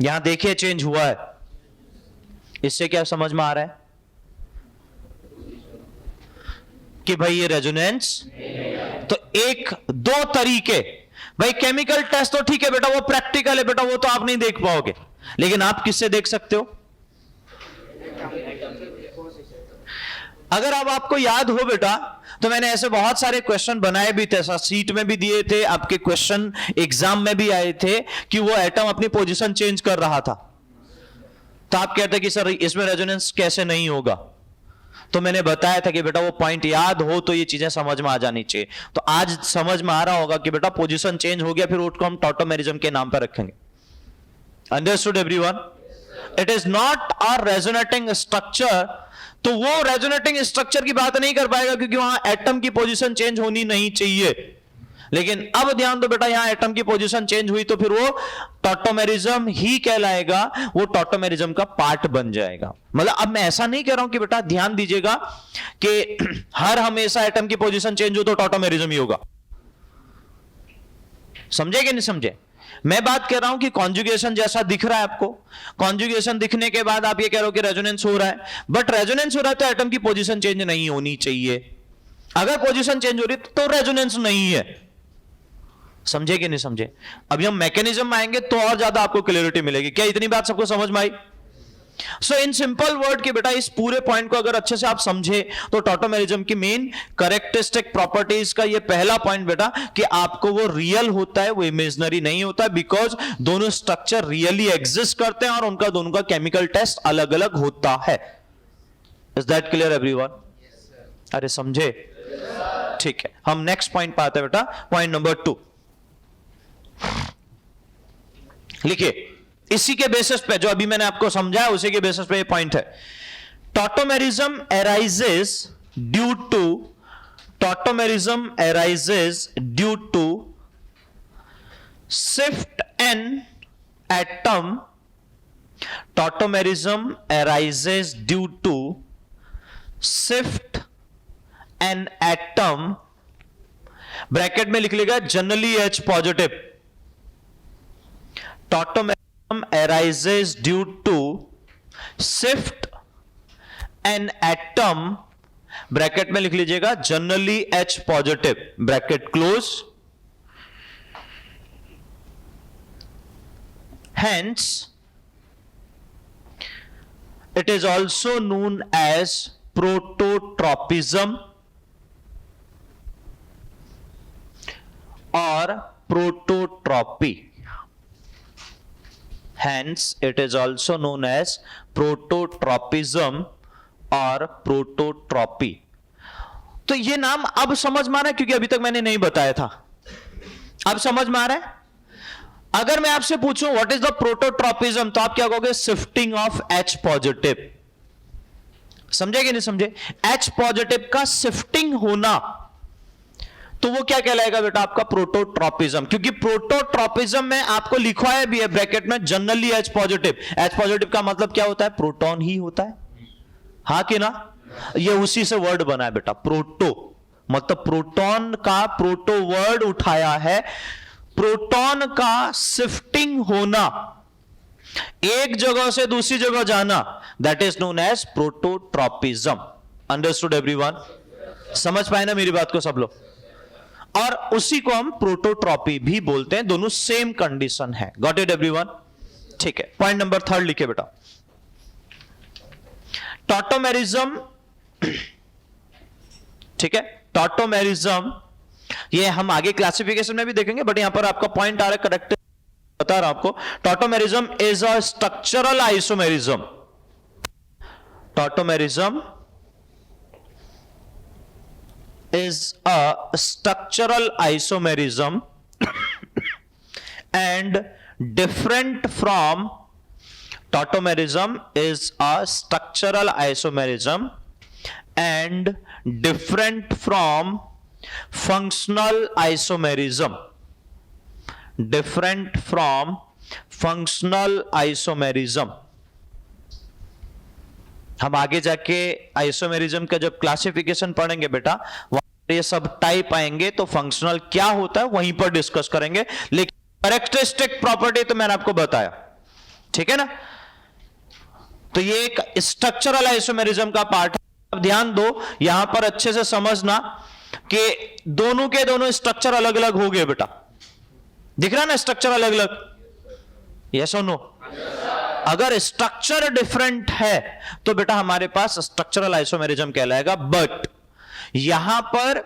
यहां देखिए चेंज हुआ है। इससे क्या समझ में आ रहा है कि भाई ये रेजोनेंस। तो एक दो तरीके, भाई केमिकल टेस्ट तो ठीक है बेटा, वो प्रैक्टिकल है बेटा, वो तो आप नहीं देख पाओगे, लेकिन आप किससे देख सकते हो? अगर अब आपको याद हो बेटा, तो मैंने ऐसे बहुत सारे क्वेश्चन बनाए भी थे, सीट में भी दिए थे, आपके क्वेश्चन एग्जाम में भी आए थे कि वो एटम अपनी पोजीशन चेंज कर रहा था। तो आप कहते कि सर इसमें रेजोनेंस कैसे नहीं होगा? तो मैंने बताया था कि बेटा वो पॉइंट याद हो तो ये चीजें समझ में आ जानी चाहिए। तो आज समझ में आ रहा होगा कि बेटा पोजीशन चेंज हो गया, फिर उसको हम टॉटोमेरिज्म के नाम पर रखेंगे। Understood everyone? It is not a resonating structure. तो वो रेजोनेटिंग स्ट्रक्चर की बात नहीं कर पाएगा क्योंकि वहां एटम की पोजीशन चेंज होनी नहीं चाहिए। लेकिन अब ध्यान दो बेटा, यहां एटम की पोजीशन चेंज हुई तो फिर वो टॉटोमेरिज्म ही कहलाएगा, वो टॉटोमेरिज्म का पार्ट बन जाएगा। मतलब अब मैं ऐसा नहीं कह रहा हूं कि बेटा ध्यान दीजिएगा कि हर हमेशा एटम की पोजीशन चेंज हो तो टॉटोमेरिज्म ही होगा। समझे कि नहीं समझे? मैं बात कर रहा हूं कि कॉन्जुगेशन जैसा दिख रहा है आपको, कॉन्जुगेशन दिखने के बाद आप ये कह रहे हो कि रेजोनेंस हो रहा है, बट रेजोनेंस हो रहा है तो एटम की पोजीशन चेंज नहीं होनी चाहिए। अगर पोजीशन चेंज हो रही तो रेजोनेंस नहीं है। समझे कि नहीं समझे? अभी हम मैकेनिज्म में आएंगे तो और ज्यादा आपको क्लियरिटी मिलेगी। क्या इतनी बात सबको समझ में आई? सो इन सिंपल वर्ड कि बेटा इस पूरे पॉइंट को अगर अच्छे से आप समझे तो टॉटोमेरिज्म की मेन कैरेक्टरिस्टिक प्रॉपर्टीज का ये पहला पॉइंट बेटा कि आपको वो रियल होता है, वो इमेजिनरी नहीं होता है, बिकॉज दोनों स्ट्रक्चर रियली एग्जिस्ट करते हैं और उनका दोनों का केमिकल टेस्ट अलग अलग होता है। Is that clear everyone? अरे समझे? ठीक है, हम नेक्स्ट पॉइंट पे आते हैं बेटा, पॉइंट नंबर 2 लिखिए। इसी के बेसिस पे जो अभी मैंने आपको समझाया उसी के बेसिस पे ये पॉइंट है। Tautomerism arises due to shift an atom. Tautomerism arises due to shift an atom, bracket में लिख लेगा generally H positive. Tautomerism arises due to shift an atom, bracket में लिख लीजिएगा generally H positive, bracket close. Hence, it is also known as prototropism or prototropy. Hence, it is also known as prototropism और prototropy. तो ये नाम अब समझ में आ रहा है क्योंकि अभी तक मैंने नहीं बताया था। अब समझ में आ रहा है? अगर मैं आपसे पूछूं व्हाट इज द प्रोटोट्रॉपिज्म तो आप क्या कहोगे? Shifting of H positive. समझे कि नहीं समझे? H पॉजिटिव का शिफ्टिंग होना। तो वो क्या कहलाएगा बेटा? आपका प्रोटोट्रॉपिज्म। क्योंकि प्रोटोट्रॉपिज्म में आपको लिखा है भी है ब्रैकेट में generally H positive. H positive का मतलब क्या होता है? प्रोटॉन ही होता है, हाँ कि ना? ये उसी से वर्ड बना है बेटा, प्रोटो मतलब प्रोटॉन का प्रोटो वर्ड उठाया है। प्रोटॉन का शिफ्टिंग होना, एक जगह से दूसरी जगह जाना, that is known as prototropism. Understood everyone? समझ पाए ना मेरी बात को सब लोग? और उसी को हम प्रोटोट्रॉपी भी बोलते हैं, दोनों सेम कंडीशन है। Got it everyone? ठीक है, पॉइंट नंबर 3 लिखे बेटा। टॉटोमेरिज्म, ठीक है, टॉटोमेरिज्म ये हम आगे क्लासिफिकेशन में भी देखेंगे, बट यहां पर आपका पॉइंट आ रहा है, करेक्ट बता रहा हूं आपको। Tautomerism is a structural isomerism. Tautomerism is a structural isomerism and different from tautomerism is a structural isomerism and different from functional isomerism. Different from functional isomerism. हम आगे जाके आइसोमेरिज्म का जब क्लासिफिकेशन पढ़ेंगे बेटा, ये सब टाइप आएंगे तो फंक्शनल क्या होता है वहीं पर डिस्कस करेंगे, लेकिन कैरेक्टरिस्टिक प्रॉपर्टी तो मैंने आपको बताया, ठीक है ना? तो ये एक स्ट्रक्चरल आइसोमेरिज्म का पार्ट है। अब ध्यान दो, यहां पर अच्छे से समझना कि दोनों के दोनों स्ट्रक्चर अलग अलग हो गए बेटा। दिख रहा है ना स्ट्रक्चर अलग अलग? यस और नो? अगर स्ट्रक्चर डिफरेंट है तो बेटा हमारे पास स्ट्रक्चरल आइसोमेरिज्म कहलाएगा। बट यहां पर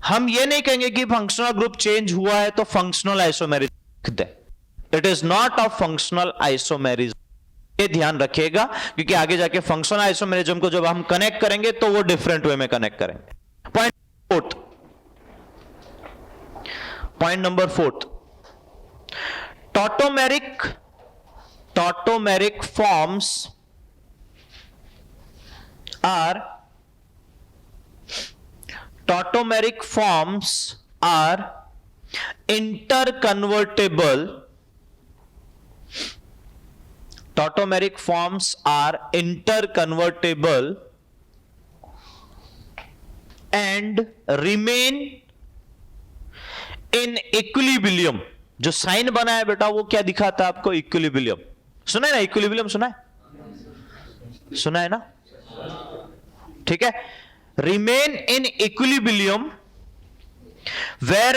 हम ये नहीं कहेंगे कि फंक्शनल ग्रुप चेंज हुआ है तो फंक्शनल आइसोमेरिज्म लिख दे। It is not a functional isomerism, ये ध्यान रखिएगा, क्योंकि आगे जाके फंक्शनल आइसोमेरिज्म को जब हम कनेक्ट करेंगे तो वो डिफरेंट वे में कनेक्ट करेंगे। Point number 4, tautomeric forms are interconvertible. Tautomeric forms are interconvertible and remain in equilibrium. जो साइन बना है बेटा वो क्या दिखाता है आपको? इक्विलिब्रियम। सुना है ना? इक्विलिब्रियम सुना है? सुना है ना? ठीक है, remain in equilibrium where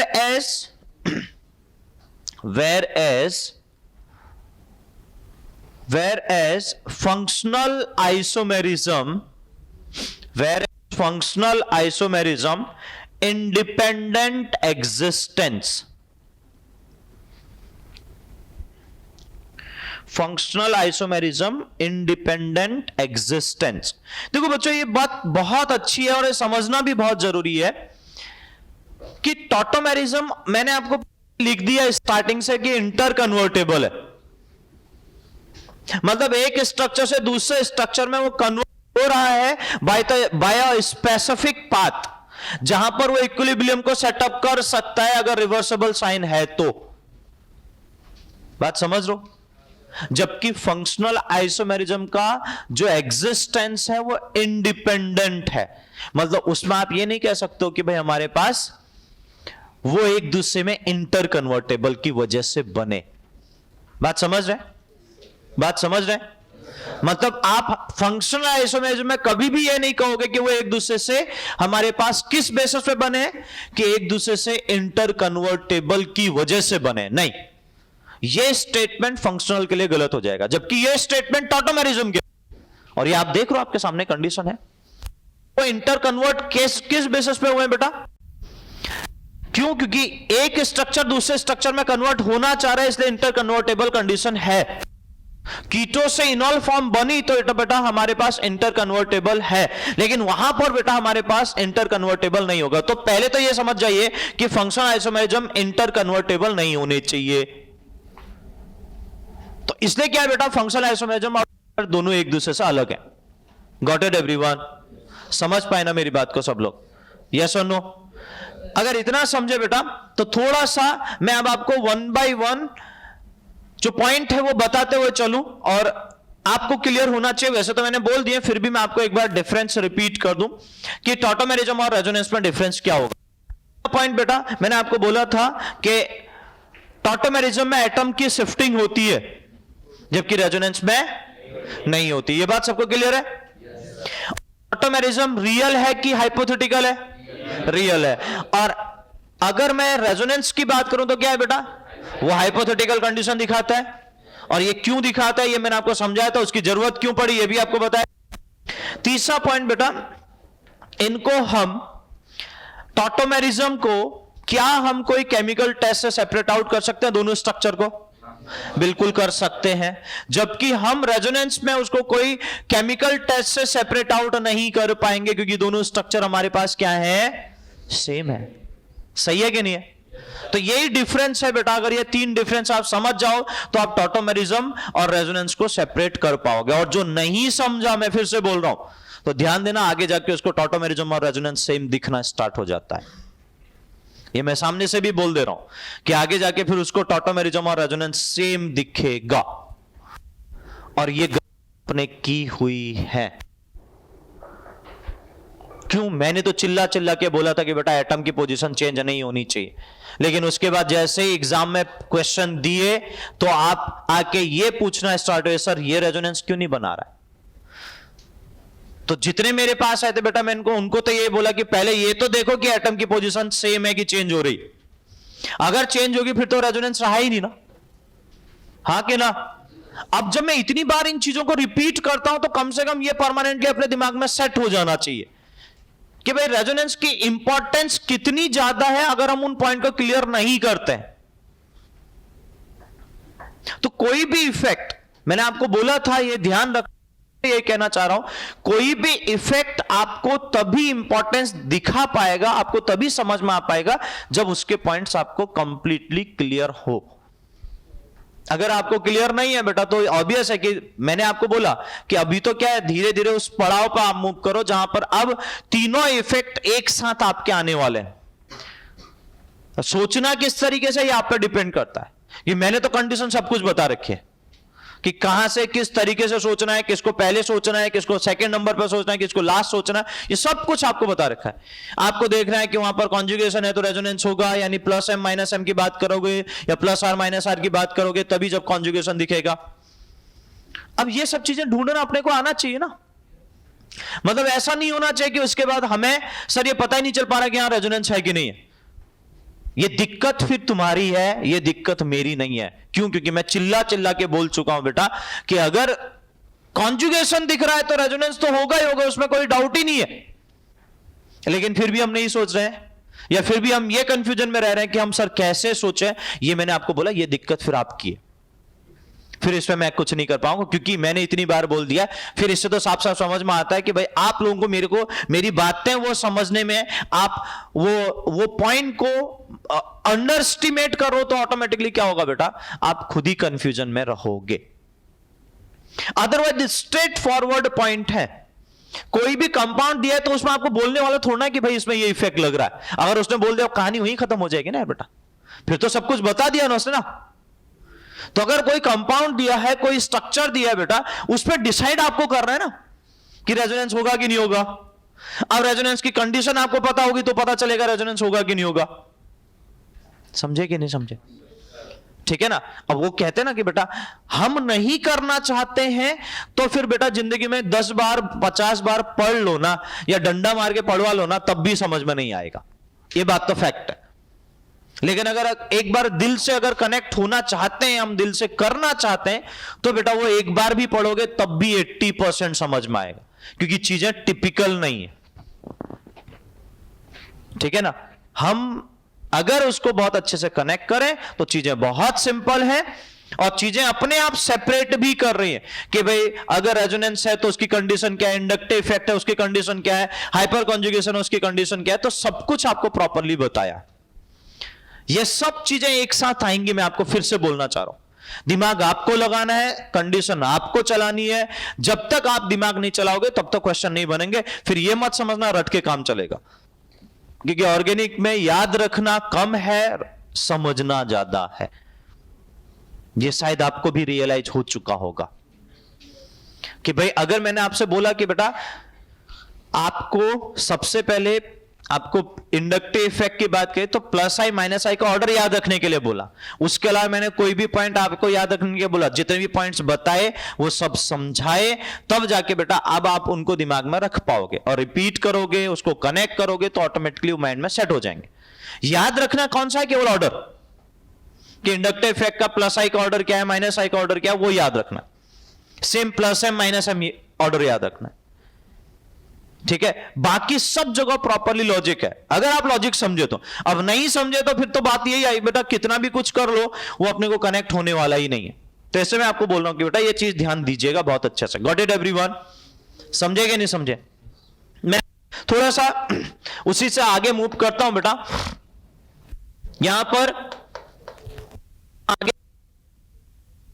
as functional isomerism independent existence. Functional isomerism independent existence. देखो बच्चों, ये बात बहुत अच्छी है और ये समझना भी बहुत जरूरी है कि टॉटोमेरिज्म मैंने आपको लिख दिया स्टार्टिंग से कि इंटर कन्वर्टेबल है। मतलब एक स्ट्रक्चर से दूसरे स्ट्रक्चर में वो कन्वर्ट हो रहा है बाय अ स्पेसिफिक पाथ, जहां पर वो इक्विलिब्रियम को सेटअप कर सकता है अगर रिवर्सिबल साइन है तो। बात समझ लो? जबकि फंक्शनल आइसोमेरिज्म का जो एग्जिस्टेंस है वो इंडिपेंडेंट है। मतलब उसमें आप ये नहीं कह सकते हो कि भाई हमारे पास वो एक दूसरे में इंटर कन्वर्टेबल की वजह से बने। बात समझ रहे? बात समझ रहे? मतलब आप फंक्शनल आइसोमेरिज्म में कभी भी ये नहीं कहोगे कि वो एक दूसरे से हमारे पास किस बेसिस पे बने कि एक दूसरे से इंटर कन्वर्टेबल की वजह से बने। नहीं, ये स्टेटमेंट फंक्शनल के लिए गलत हो जाएगा, जबकि ये स्टेटमेंट टॉटोमेरिज्म के, और ये आप देख रहे हो आपके सामने कंडीशन है। वो इंटर कन्वर्ट किस बेसिस पे हुए बेटा? क्यों? क्योंकि एक स्ट्रक्चर दूसरे स्ट्रक्चर में कन्वर्ट होना चाह रहा है, इसलिए इंटर कन्वर्टेबल कंडीशन है। कीटो से इनॉल फॉर्म बनी तो बेटा हमारे पास इंटर कन्वर्टेबल है, लेकिन वहां पर बेटा हमारे पास इंटर कन्वर्टेबल नहीं होगा। तो पहले तो यह समझ जाइए कि फंक्शनल आइसोमेरिज्म इंटर कन्वर्टेबल नहीं होने चाहिए। तो इसलिए क्या है बेटा, फंक्शनल आइसोमेरिज्म और दोनों एक दूसरे से अलग है। Got it everyone? समझ पाए ना मेरी बात को सब लोग? यस और नो? अगर इतना समझे बेटा तो थोड़ा सा मैं अब आपको 1 बाय 1 जो पॉइंट है वो बताते हुए चलूं और आपको क्लियर होना चाहिए। वैसे तो मैंने बोल दिया, फिर भी मैं आपको एक बार डिफरेंस रिपीट कर दूं कि टॉटोमेरिज्म और रेजोनेंस में डिफरेंस क्या होगा। पॉइंट बेटा मैंने आपको बोला था कि टॉटोमेरिज्म में एटम की शिफ्टिंग होती है जबकि रेजोनेंस में नहीं होती। ये बात सबको क्लियर है? टॉटोमेरिज्म रियल है कि हाइपोथेटिकल है? रियल है। और अगर मैं रेजोनेंस की बात करूं तो क्या है बेटा? वो हाइपोथेटिकल कंडीशन दिखाता है। और ये क्यों दिखाता है ये मैंने आपको समझाया था, उसकी जरूरत क्यों पड़ी ये भी आपको बताया। तीसरा पॉइंट बेटा, इनको हम टॉटोमेरिज्म को क्या हम कोई केमिकल टेस्ट से सेपरेट आउट कर सकते हैं दोनों स्ट्रक्चर को? बिल्कुल कर सकते हैं। जबकि हम रेजोनेंस में उसको कोई केमिकल टेस्ट से सेपरेट आउट नहीं कर पाएंगे क्योंकि दोनों स्ट्रक्चर हमारे पास क्या है? सेम है। सही है कि नहीं है? तो यही डिफरेंस है बेटा। अगर ये 3 डिफरेंस आप समझ जाओ तो आप टॉटोमेरिज्म और रेजोनेंस को सेपरेट कर पाओगे। और जो नहीं समझा, मैं फिर से बोल रहा हूं, तो ध्यान देना, आगे जाके उसको टॉटोमेरिज्म और रेजोनेंस सेम दिखना स्टार्ट हो जाता है। ये मैं सामने से भी बोल दे रहा हूं कि आगे जाके फिर उसको टॉटोमेरिज्म और रेजोनेंस सेम दिखेगा। और ये आपने की हुई है। क्यों? मैंने तो चिल्ला चिल्ला के बोला था कि बेटा एटम की पोजीशन चेंज नहीं होनी चाहिए, लेकिन उसके बाद जैसे ही एग्जाम में क्वेश्चन दिए तो आप आके ये पूछना स्टार्ट हुए, सर ये रेजोनेंस क्यों नहीं बना रहा है? तो जितने मेरे पास आए थे बेटा, मैं उनको तो ये बोला कि पहले ये तो देखो कि एटम की पोजीशन सेम है कि चेंज हो रही। अगर चेंज होगी फिर तो रेजोनेंस रहा ही नहीं ना। हाँ कि ना? अब जब मैं इतनी बार इन चीजों को रिपीट करता हूं तो कम से कम ये परमानेंटली अपने दिमाग में सेट हो जाना चाहिए कि भाई रेजोनेंस की इंपॉर्टेंस कितनी ज्यादा है अगर हम उन पॉइंट को क्लियर नहीं करते हैं। तो कोई भी इफेक्ट, मैंने आपको बोला था, ये ध्यान रख, ये कहना चाह रहा हूं, कोई भी इफेक्ट आपको तभी इंपॉर्टेंस दिखा पाएगा, आपको तभी समझ में आ पाएगा जब उसके पॉइंट्स आपको कंप्लीटली क्लियर हो। अगर आपको क्लियर नहीं है बेटा तो ऑब्वियस है कि मैंने आपको बोला कि अभी तो क्या है, धीरे धीरे उस पड़ाव पर आप मूव करो जहां पर अब तीनों इफेक्ट एक साथ आपके आने वाले हैं। सोचना किस तरीके से ये आप पर डिपेंड करता है। ये मैंने तो कंडीशन सब कुछ बता रखी है कि कहां से किस तरीके से सोचना है, किसको पहले सोचना है, किसको सेकंड नंबर पर सोचना है, किसको लास्ट सोचना है, ये सब कुछ आपको बता रखा है। आपको देखना है कि वहां पर कॉन्जुगेशन है तो रेजोनेंस होगा, यानी प्लस एम माइनस एम की बात करोगे या प्लस आर माइनस आर की बात करोगे तभी जब कॉन्जुगेशन दिखेगा। अब ये सब चीजें ढूंढना अपने को आना चाहिए ना। मतलब ऐसा नहीं होना चाहिए कि उसके बाद हमें सर ये पता ही नहीं चल पा रहा कि यहां रेजोनेंस है कि नहीं है। ये दिक्कत फिर तुम्हारी है, ये दिक्कत मेरी नहीं है। क्यों? क्योंकि मैं चिल्ला चिल्ला के बोल चुका हूं बेटा कि अगर कॉन्जुगेशन दिख रहा है तो रेजोनेंस तो होगा ही होगा, उसमें कोई डाउट ही नहीं है। लेकिन फिर भी हम नहीं सोच रहे हैं, या फिर भी हम ये कंफ्यूजन में रह रहे हैं कि हम सर कैसे सोचें। ये मैंने आपको बोला, ये दिक्कत फिर आपकी है। फिर इसमें मैं कुछ नहीं कर पाऊंगा क्योंकि मैंने इतनी बार बोल दिया। फिर इससे तो साफ साफ समझ में आता है कि भाई आप लोगों को मेरी बातें वो समझने में आप वो पॉइंट को अंडर एस्टिमेट करो तो ऑटोमेटिकली क्या होगा बेटा, आप खुद ही कंफ्यूजन में रहोगे। अदरवाइज स्ट्रेट फॉरवर्ड पॉइंट है। कोई भी कंपाउंड दिया है तो उसमें आपको बोलने वाला थोड़ा है कि भाई इसमें ये इफेक्ट लग रहा है। अगर उसने बोल दिया कहानी वहीं खत्म हो जाएगी ना बेटा, फिर तो सब कुछ बता दिया ना उसने ना। तो अगर कोई कंपाउंड दिया है, कोई स्ट्रक्चर दिया है बेटा, उस पर डिसाइड आपको करना है ना कि रेजोनेंस होगा कि नहीं होगा। अब रेजोनेंस की कंडीशन आपको पता होगी तो पता चलेगा रेजोनेंस होगा कि नहीं होगा। समझे कि नहीं समझे? ठीक है ना। अब वो कहते हैं ना कि बेटा हम नहीं करना चाहते हैं तो फिर बेटा जिंदगी में 10 बार 50 बार पढ़ लो ना, या डंडा मार के पढ़वा लो ना, तब भी समझ में नहीं आएगा। ये बात तो फैक्ट है। लेकिन अगर एक बार दिल से अगर कनेक्ट होना चाहते हैं, हम दिल से करना चाहते हैं, तो बेटा वो एक बार भी पढ़ोगे तब भी 80% समझ में आएगा, क्योंकि चीजें टिपिकल नहीं है। ठीक है ना। हम अगर उसको बहुत अच्छे से कनेक्ट करें तो चीजें बहुत सिंपल हैं, और चीजें अपने आप सेपरेट भी कर रही हैं कि भाई अगर रेजोनेंस है तो उसकी कंडीशन क्या है, इंडक्टिव इफेक्ट है उसकी कंडीशन क्या है, हाइपर कॉन्जुगेशन है उसकी कंडीशन क्या है। तो सब कुछ आपको प्रॉपरली बताया। ये सब चीजें एक साथ आएंगी। मैं आपको फिर से बोलना चाह रहा हूं, दिमाग आपको लगाना है, कंडीशन आपको चलानी है। जब तक आप दिमाग नहीं चलाओगे तब तक क्वेश्चन नहीं बनेंगे। फिर यह मत समझना रट के काम चलेगा। क्योंकि ऑर्गेनिक में याद रखना कम है, समझना ज्यादा है। ये शायद आपको भी रियलाइज हो चुका होगा कि भाई अगर मैंने आपसे बोला कि बेटा आपको सबसे पहले आपको इंडक्टिव इफेक्ट की बात करें तो प्लस आई माइनस आई का ऑर्डर याद रखने के लिए बोला, उसके अलावा मैंने कोई भी पॉइंट आपको याद रखने के लिए बोला, जितने भी पॉइंट्स बताए वो सब समझाए, तब जाके बेटा अब आप उनको दिमाग में रख पाओगे और रिपीट करोगे, उसको कनेक्ट करोगे तो ऑटोमेटिकली वो माइंड में सेट हो जाएंगे। याद रखना कौन सा है, केवल ऑर्डर कि इंडक्टिव इफेक्ट का प्लस आई का ऑर्डर क्या है, माइनस आई का ऑर्डर क्या है, वो याद रखना। Same plus M minus M order याद रखना, ठीक है। बाकी सब जगह प्रॉपरली लॉजिक है, अगर आप लॉजिक समझे तो। अब नहीं समझे तो फिर तो बात यही आई बेटा कितना भी कुछ कर लो वो अपने को कनेक्ट होने वाला ही नहीं है। तो ऐसे में आपको बोल रहा हूं कि बेटा ये चीज ध्यान दीजिएगा बहुत अच्छे से। Got it everyone? समझे कि नहीं समझे? मैं थोड़ा सा उसी से आगे मूव करता हूं बेटा। यहां पर आगे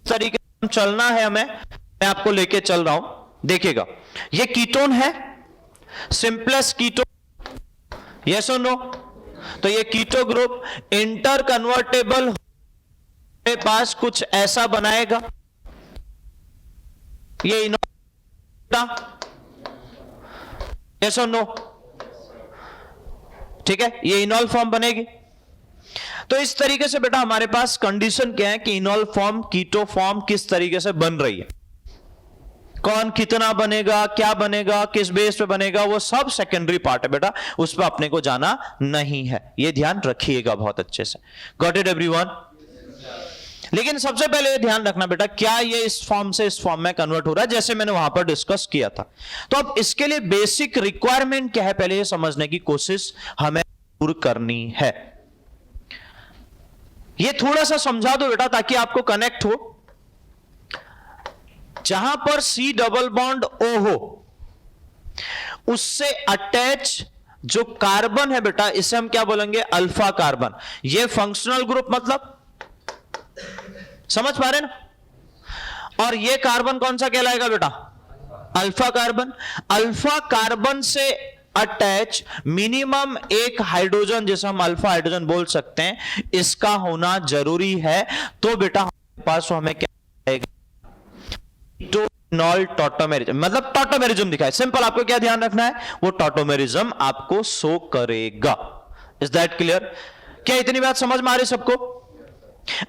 तरीके से चलना है हमें, मैं आपको लेके चल रहा हूं। देखिएगा ये कीटोन है, सिंपलेस्ट कीटोन, यस और नो? तो ये कीटो ग्रुप इंटर कन्वर्टेबल मेरे पास कुछ ऐसा बनाएगा, ये यस और नो? ठीक है, ये इनॉल फॉर्म बनेगी। तो इस तरीके से बेटा हमारे पास कंडीशन क्या है कि इनॉल फॉर्म कीटो फॉर्म किस तरीके से बन रही है, कौन कितना बनेगा, क्या बनेगा, किस बेस पे बनेगा, वो सब सेकेंडरी पार्ट है बेटा, उस पर अपने को जाना नहीं है, ये ध्यान रखिएगा बहुत अच्छे से। Got it everyone? लेकिन सबसे पहले ये ध्यान रखना बेटा क्या ये इस फॉर्म से इस फॉर्म में कन्वर्ट हो रहा है, जैसे मैंने वहां पर डिस्कस किया था। तो अब इसके लिए बेसिक रिक्वायरमेंट क्या है पहले ये समझने की कोशिश हमें पूरी करनी है। ये थोड़ा सा समझा दो बेटा ताकि आपको कनेक्ट हो। जहां पर C डबल बॉन्ड O हो उससे अटैच जो कार्बन है बेटा इसे हम क्या बोलेंगे, अल्फा कार्बन। ये फंक्शनल ग्रुप मतलब समझ पा रहे ना? और ये कार्बन कौन सा कहलाएगा बेटा, अल्फा कार्बन। अल्फा कार्बन से अटैच मिनिमम एक हाइड्रोजन जिसे हम अल्फा हाइड्रोजन बोल सकते हैं, इसका होना जरूरी है। तो बेटा हमारे पास हमें क्या आएगा, इनॉल टॉटोमेरिज्म, मतलब टॉटोमेरिज्म दिखाए। सिंपल, आपको क्या ध्यान रखना है, वो टॉटोमेरिज्म आपको शो करेगा। Is that clear? क्या इतनी बात समझ में आ रही सबको?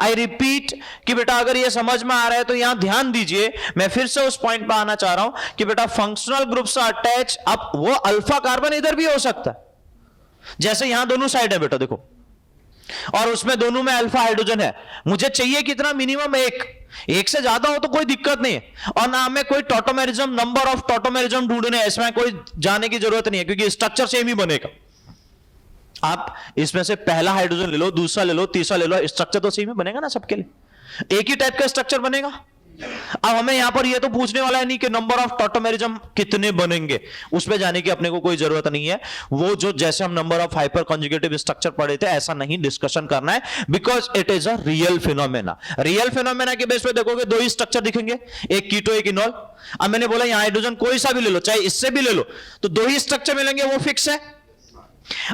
आई रिपीट कि बेटा अगर ये समझ में आ रहा है तो यहां ध्यान दीजिए। मैं फिर से उस पॉइंट पर आना चाह रहा हूं कि बेटा फंक्शनल ग्रुप से अटैच, अब वो अल्फा कार्बन इधर भी हो सकता है, जैसे यहां दोनों साइड है बेटा देखो, और उसमें दोनों में अल्फा हाइड्रोजन है। मुझे चाहिए कितना, मिनिमम एक से ज्यादा हो तो कोई दिक्कत नहीं है, और ना हमें कोई टॉटोमेरिज्म नंबर ऑफ टॉटोमेरिज्म ढूंढने हैं, इसमें कोई जाने की जरूरत नहीं है क्योंकि स्ट्रक्चर सेम ही बनेगा। आप इसमें से पहला हाइड्रोजन ले लो, दूसरा ले लो, तीसरा ले लो, स्ट्रक्चर तो सेम ही बनेगा ना सबके लिए, एक ही टाइप का स्ट्रक्चर बनेगा। अब हमें यहां पर ये तो पूछने वाला है नहीं कि नंबर ऑफ टॉटोमेरिज्म कितने बनेंगे, उस पे जाने की अपने को कोई जरूरत नहीं है। वो जो जैसे हम number of hyper conjugative structure पढ़े थे ऐसा नहीं डिस्कशन करना है, because it is a real phenomena. Real phenomena के बेस पे देखोगे दो ही स्ट्रक्चर दिखेंगे, एक कीटो एक इनॉल। अब मैंने बोला यहां हाइड्रोजन कोई सा भी ले लो, चाहे इससे भी ले लो, तो दो ही स्ट्रक्चर मिलेंगे, वो फिक्स है।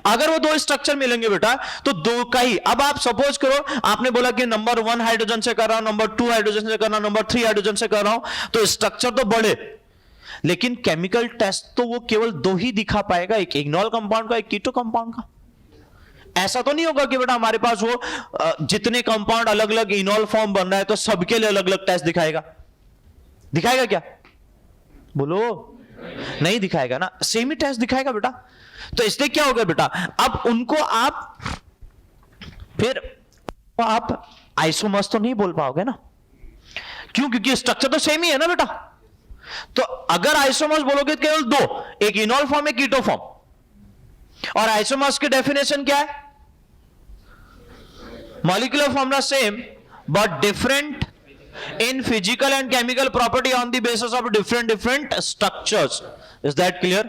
अगर वो दो स्ट्रक्चर मिलेंगे बेटा तो दो का ही। अब आप सपोज करो आपने बोला कि नंबर 1 हाइड्रोजन से कर रहा हूं, नंबर 2 हाइड्रोजन से कर रहा हूं, नंबर 3 हाइड्रोजन से कर रहा हूं, तो स्ट्रक्चर तो बड़े, लेकिन केमिकल टेस्ट तो वो केवल दो ही दिखा पाएगा, एक इनॉल कंपाउंड का, एक कीटो कंपाउंड का। ऐसा तो नहीं होगा कि बेटा हमारे पास वो जितने कंपाउंड अलग अलग इनॉल फॉर्म बन रहा है तो सबके लिए अलग अलग टेस्ट दिखाएगा। दिखाएगा क्या, बोलो? नहीं दिखाएगा ना, सेम ही टेस्ट दिखाएगा बेटा। तो इसलिए क्या होगा बेटा, अब उनको आप फिर आप आइसोमर्स तो नहीं बोल पाओगे ना, क्यों? क्योंकि स्ट्रक्चर तो सेम ही है ना बेटा। तो अगर आइसोमर्स बोलोगे तो केवल दो, एक इनॉल फॉर्म एक कीटो फॉर्म। और आइसोमर्स की डेफिनेशन क्या है, molecular formula same but different in physical and chemical property on the basis of different structures. Is that clear?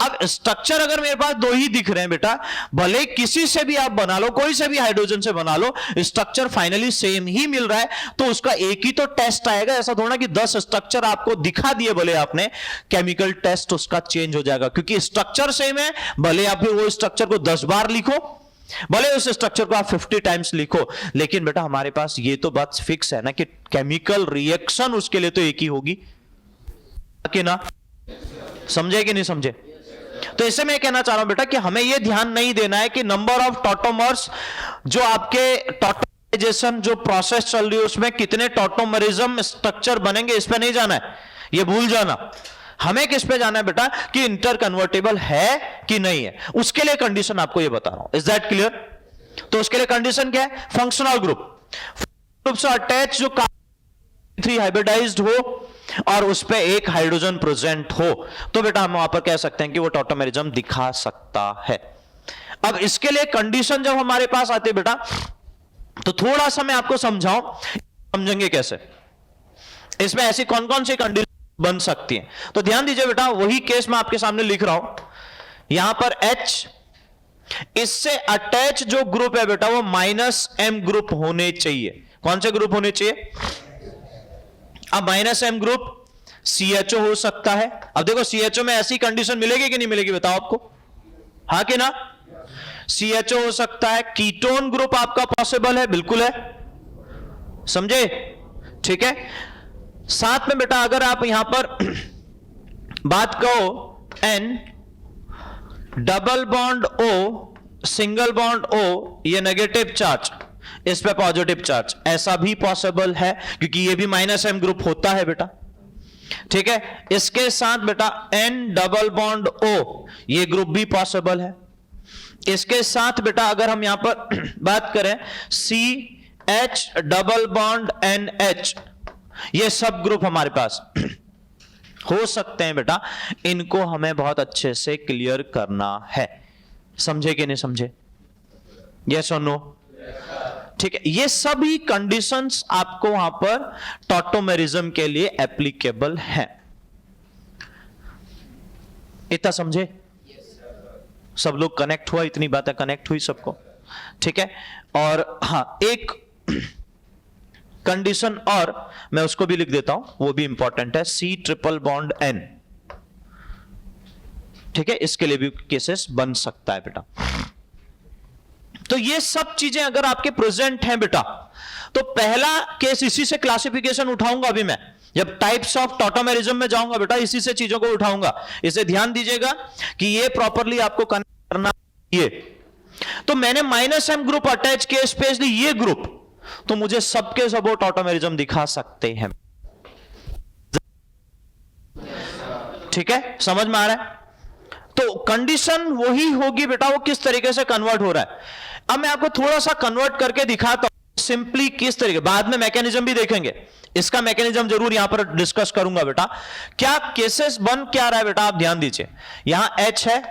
अब स्ट्रक्चर अगर मेरे पास दो ही दिख रहे हैं बेटा, भले किसी से भी आप बना लो, कोई से भी हाइड्रोजन से बना लो, स्ट्रक्चर फाइनली सेम ही मिल रहा है, तो उसका एक ही तो टेस्ट आएगा। ऐसा थोड़ा कि 10 स्ट्रक्चर आपको दिखा दिए भले आपने, केमिकल टेस्ट उसका चेंज हो जाएगा, क्योंकि स्ट्रक्चर सेम है। भले आप फिर वो स्ट्रक्चर को 10 बार लिखो, भले उस स्ट्रक्चर को आप 50 टाइम्स लिखो, लेकिन बेटा हमारे पास ये तो बात फिक्स है ना कि केमिकल रिएक्शन उसके लिए तो एक ही होगी कि ना। समझे कि नहीं समझे? तो इससे मैं कहना चाह रहा हूं बेटा कि हमें यह ध्यान नहीं देना है कि नंबर ऑफ टॉटोमर्स, जो आपके टॉटोमराइजेशन जो प्रोसेस चल रही है उसमें कितने टॉटोमरिज्म स्ट्रक्चर बनेंगे, इस पे नहीं जाना है, यह भूल जाना। हमें किस पे जाना है बेटा कि इंटर कन्वर्टेबल है कि नहीं है, उसके लिए कंडीशन आपको यह बता रहा हूं। Is that clear? तो उसके लिए कंडीशन क्या है? फंक्शनल ग्रुप से अटैच जो 3 हाइब्रिडाइज्ड हो और उस पे एक हाइड्रोजन प्रेजेंट हो, तो बेटा हम वहां पर कह सकते हैं कि वो टॉटोमेरिज्म दिखा सकता है। अब इसके लिए कंडीशन जब हमारे पास आती है बेटा, तो थोड़ा सा मैं आपको समझाऊं, समझेंगे कैसे, इसमें ऐसी कौन कौन सी कंडीशन बन सकती हैं। तो ध्यान दीजिए बेटा, वही केस मैं आपके सामने लिख रहा हूं। यहां पर H, इससे अटैच जो ग्रुप है बेटा वो -M ग्रुप होने चाहिए। कौन से ग्रुप होने चाहिए? अब -M ग्रुप CHO हो सकता है। अब देखो CHO में ऐसी कंडीशन मिलेगी कि नहीं मिलेगी, बताओ आपको, हाँ कि ना? CHO हो सकता है, कीटोन ग्रुप आपका पॉसिबल है, बिल्कुल है, समझे? ठीक है। साथ में बेटा अगर आप यहां पर बात करो N double bond O single bond O, ये नेगेटिव चार्ज, इस पे पॉजिटिव चार्ज, ऐसा भी पॉसिबल है क्योंकि ये भी -M ग्रुप होता है बेटा। ठीक है। इसके साथ बेटा N डबल बॉन्ड O, ये ग्रुप भी पॉसिबल है। इसके साथ बेटा अगर हम यहां पर बात करें CH डबल बॉन्ड NH, ये सब ग्रुप हमारे पास हो सकते हैं बेटा। इनको हमें बहुत अच्छे से क्लियर करना है। समझे कि नहीं समझे? यस और नो? ठीक है। ये सभी कंडीशंस आपको वहां पर टॉटोमेरिज्म के लिए एप्लीकेबल है। इतना समझे? सब लोग कनेक्ट हुआ? इतनी बातें कनेक्ट हुई सबको? ठीक है। और हां, एक कंडीशन और मैं उसको भी लिख देता हूं, वो भी इंपॉर्टेंट है, C ट्रिपल बॉन्ड N। ठीक है, इसके लिए भी केसेस बन सकता है बेटा। तो ये सब चीजें अगर आपके प्रेजेंट हैं बेटा, तो पहला केस इसी से क्लासिफिकेशन उठाऊंगा अभी मैं, जब टाइप्स ऑफ टॉटोमेरिज्म में जाऊंगा बेटा, इसी से चीजों को उठाऊंगा। इसे ध्यान दीजिएगा कि ये प्रॉपरली आपको कनेक्ट करना चाहिए। तो मैंने -M ग्रुप अटैच किया, स्पेशली ये ग्रुप, तो मुझे सबके सब वो टॉटोमेरिज्म दिखा सकते हैं। ठीक है, समझ में आ रहा है? तो कंडीशन वही होगी बेटा, वो किस तरीके से कन्वर्ट हो रहा है। अब मैं आपको थोड़ा सा कन्वर्ट करके दिखाता हूं सिंपली किस तरीके, बाद में मैकेनिज्म भी देखेंगे, इसका मैकेनिज्म जरूर यहां पर डिस्कस करूंगा बेटा। क्या केसेस बन क्या रहा है बेटा, आप ध्यान दीजिए। यहां H है,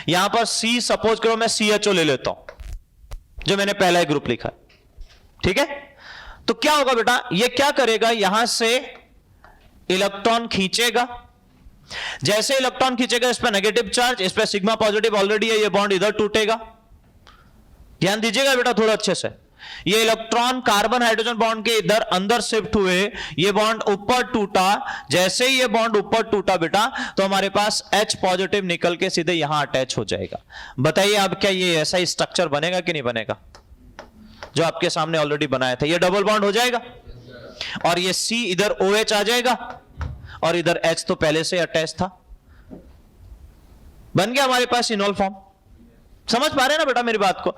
यहां पर C, सपोज करो मैं CHO ले लेता हूं, जो मैंने पहला ही ग्रुप लिखा। ठीक है। तो क्या होगा बेटा, ये क्या करेगा, यहां से इलेक्ट्रॉन खींचेगा। जैसे इलेक्ट्रॉन खींचेगा, इस पर नेगेटिव चार्ज, इस पर सिग्मा पॉजिटिव ऑलरेडी है, ये बॉन्ड इधर टूटेगा। ध्यान दीजिएगा बेटा थोड़ा अच्छे से। ये इलेक्ट्रॉन कार्बन हाइड्रोजन बॉन्ड के इधर अंदर शिफ्ट हुए, ये बॉन्ड ऊपर टूटा। जैसे ही ये बॉन्ड ऊपर टूटा बेटा, तो हमारे पास H पॉजिटिव निकल के सीधे यहां अटैच हो जाएगा। बताइए अब क्या ये ऐसा ही स्ट्रक्चर बनेगा कि नहीं बनेगा, जो आपके सामने ऑलरेडी बनाया था? ये डबल बॉन्ड हो जाएगा और ये C इधर OH आ जाएगा और इधर H तो पहले से अटैच था। बन गया हमारे पास इनोल फॉर्म। समझ पा रहे हैं ना बेटा मेरी बात को?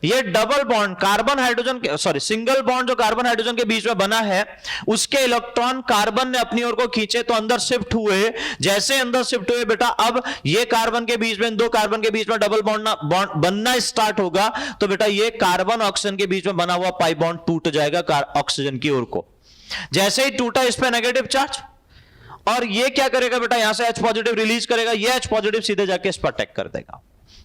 ये डबल बॉन्ड कार्बन हाइड्रोजन के, सॉरी सिंगल बॉन्ड जो कार्बन हाइड्रोजन के बीच में बना है, उसके इलेक्ट्रॉन कार्बन ने अपनी ओर को खींचे तो अंदर शिफ्ट हुए। जैसे अंदर शिफ्ट हुए बेटा, अब ये कार्बन के बीच में, दो कार्बन के बीच में डबल बॉन्ड बनना स्टार्ट होगा, तो बेटा ये कार्बन ऑक्सीजन के बीच में बना हुआ पाई बॉन्ड टूट जाएगा ऑक्सीजन की ओर को। जैसे ही टूटा, इस पे नेगेटिव चार्ज, और ये क्या करेगा बेटा, यहां से H पॉजिटिव रिलीज करेगा, ये H पॉजिटिव सीधे जाके इस पर अटैक कर देगा।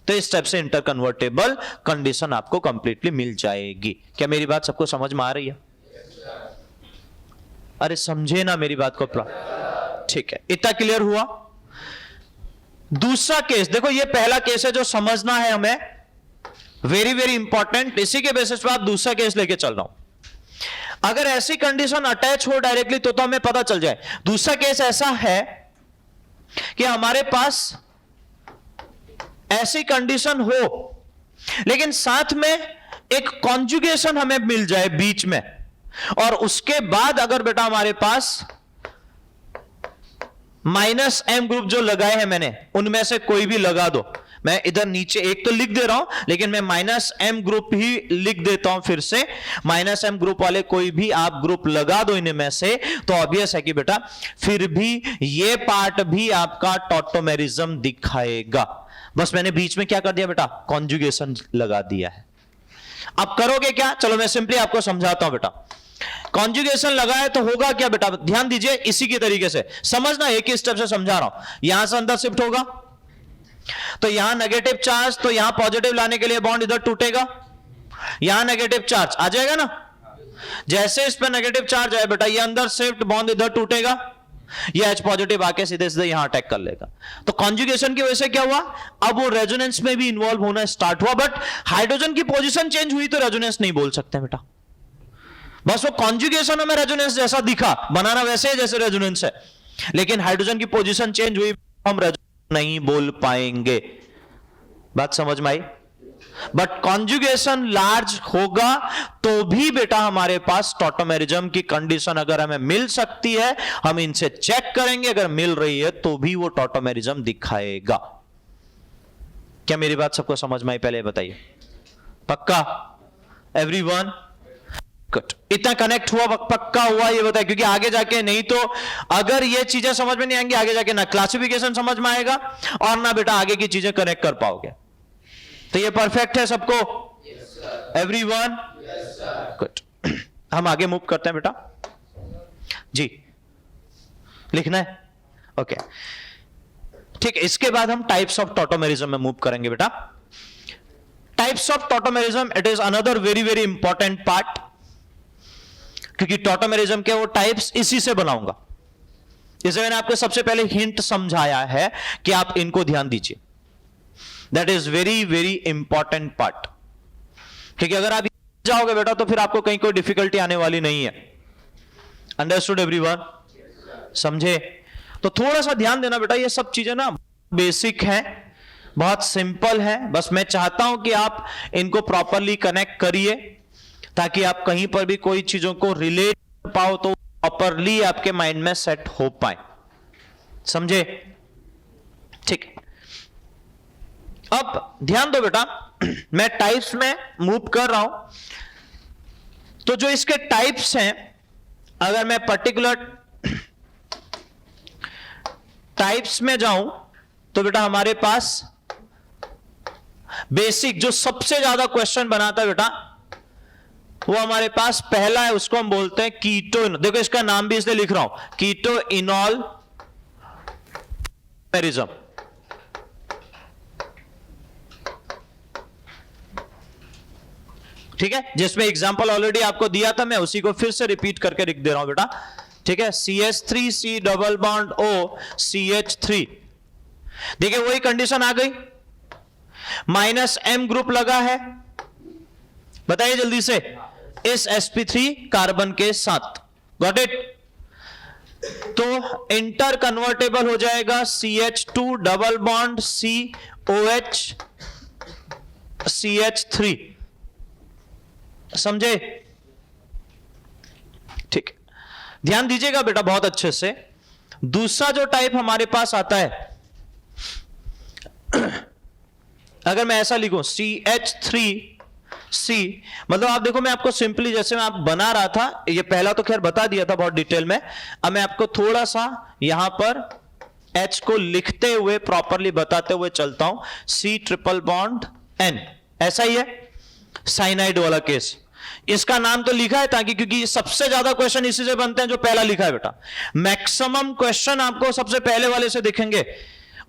तो इस टाइप से इंटर कन्वर्टेबल कंडीशन आपको कंप्लीटली मिल जाएगी। क्या मेरी बात सबको समझ में आ रही है? अरे समझे ना मेरी बात को? ठीक है, इतना क्लियर हुआ? दूसरा केस देखो, ये पहला केस है जो समझना है हमें, वेरी वेरी इंपॉर्टेंट। इसी के बेसिस पे आप दूसरा केस लेके चल रहा हूं। अगर ऐसी कंडीशन अटैच हो डायरेक्टली तो हमें पता चल जाए। दूसरा केस ऐसा है कि हमारे पास ऐसी कंडीशन हो लेकिन साथ में एक कॉन्जुगेशन हमें मिल जाए बीच में, और उसके बाद अगर बेटा हमारे पास -m ग्रुप जो लगाए हैं मैंने उनमें से कोई भी लगा दो। मैं इधर नीचे एक तो लिख दे रहा हूं लेकिन मैं -m ग्रुप ही लिख देता हूं फिर से। -m ग्रुप वाले कोई भी आप ग्रुप लगा दो इनमें से, तो ऑब्वियस है कि बेटा फिर भी ये पार्ट भी आपका टॉटोमेरिज्म दिखाएगा। बस मैंने बीच में क्या कर दिया बेटा, कॉन्जुगेशन लगा दिया है। अब करोगे क्या, चलो मैं सिंपली आपको समझाता हूं बेटा। कॉन्जुगेशन लगाए तो होगा क्या बेटा, ध्यान दीजिए, इसी की तरीके से समझना, एक ही स्टेप से समझा रहा हूं। यहां से अंदर शिफ्ट होगा तो यहां नेगेटिव चार्ज, तो यहां पॉजिटिव लाने के लिए बॉन्ड इधर टूटेगा, यहां नेगेटिव चार्ज आ जाएगा ना। जैसे इस पे नेगेटिव चार्ज आए बेटा, ये अंदर शिफ्ट, बॉन्ड इधर टूटेगा, ये H पॉजिटिव आके सीधे सीधे यहां अटैक कर लेगा। तो कॉन्जुगेशन की वजह से क्या हुआ, अब वो रेजोनेंस में भी इन्वॉल्व होना स्टार्ट हुआ। बट हाइड्रोजन की पोजीशन चेंज हुई तो रेजोनेंस नहीं बोल सकते बेटा, बस वो कॉन्जुगेशन में रेजोनेंस जैसा दिखा, बनाना वैसे है जैसे रेजोनेंस है, लेकिन हाइड्रोजन की पोजीशन चेंज हुई, हम रेजोनेंस नहीं बोल पाएंगे। बात समझ में आई। बट कॉन्जुगेशन लार्ज होगा तो भी बेटा हमारे पास टॉटोमेरिज्म की कंडीशन अगर हमें मिल सकती है, हम इनसे चेक करेंगे, अगर मिल रही है तो भी वो टॉटोमेरिज्म दिखाएगा। क्या मेरी बात सबको समझ में आई, पहले बताइए। पक्का एवरीवन, गुड। इतना कनेक्ट हुआ, पक्का हुआ, ये बताए, क्योंकि आगे जाके नहीं तो अगर ये चीजें समझ में नहीं आएंगी आगे जाके ना क्लासिफिकेशन समझ में आएगा और ना बेटा आगे की चीजें कनेक्ट कर पाओगे। तो ये परफेक्ट है सबको, एवरीवन, गुड। हम आगे मूव करते हैं बेटा जी, लिखना है, ओके ठीक है। इसके बाद हम टाइप्स ऑफ टॉटोमेरिज्म में मूव करेंगे बेटा। Types of tautomerism, it is another very very important part, क्योंकि टॉटोमेरिज्म के वो टाइप्स इसी से बनाऊंगा। इसे मैंने आपको सबसे पहले हिंट समझाया है कि आप इनको ध्यान दीजिए। That is very very important part, क्योंकि अगर आप जाओगे बेटा तो फिर आपको कहीं कोई डिफिकल्टी आने वाली नहीं है। अंडरस्टूड एवरीवन, समझे। तो थोड़ा सा ध्यान देना बेटा, ये सब चीजें ना बेसिक हैं, बहुत सिंपल है। बस मैं चाहता हूं कि आप इनको प्रॉपरली कनेक्ट करिए ताकि आप कहीं पर भी कोई चीजों को रिलेट कर पाओ तो प्रॉपरली आपके माइंड में सेट हो पाए, समझे। ठीक है, अब ध्यान दो बेटा, मैं टाइप्स में मूव कर रहा हूं। तो जो इसके टाइप्स हैं, अगर मैं पर्टिकुलर टाइप्स में जाऊं तो बेटा हमारे पास बेसिक जो सबसे ज्यादा क्वेश्चन बनाता है बेटा, वो हमारे पास पहला है, उसको हम बोलते हैं कीटो। देखो इसका नाम भी इसलिए लिख रहा हूं, कीटो इनॉल मेरिज्म। ठीक है, जिसमें एग्जांपल ऑलरेडी आपको दिया था, मैं उसी को फिर से रिपीट करके लिख दे रहा हूं बेटा। ठीक है, CH3C double bond O CH3। देखिए वही कंडीशन आ गई, -m ग्रुप लगा है, बताइए जल्दी से, इस sp3 कार्बन के साथ। Got it. तो इंटर कन्वर्टेबल हो जाएगा CH2 double bond COH CH3, समझे। ठीक, ध्यान दीजिएगा बेटा बहुत अच्छे से। दूसरा जो टाइप हमारे पास आता है, अगर मैं ऐसा लिखूं CH3C, मतलब आप देखो, मैं आपको सिंपली जैसे मैं आप बना रहा था, ये पहला तो खैर बता दिया था बहुत डिटेल में, अब मैं आपको थोड़ा सा यहां पर H को लिखते हुए प्रॉपरली बताते हुए चलता हूं। C ट्रिपल बॉन्ड N, ऐसा ही है साइनाइड वाला केस। इसका नाम तो लिखा है ताकि, क्योंकि सबसे ज्यादा क्वेश्चन इसी से बनते हैं जो पहला लिखा है बेटा। मैक्सिमम क्वेश्चन आपको सबसे पहले वाले से दिखेंगे,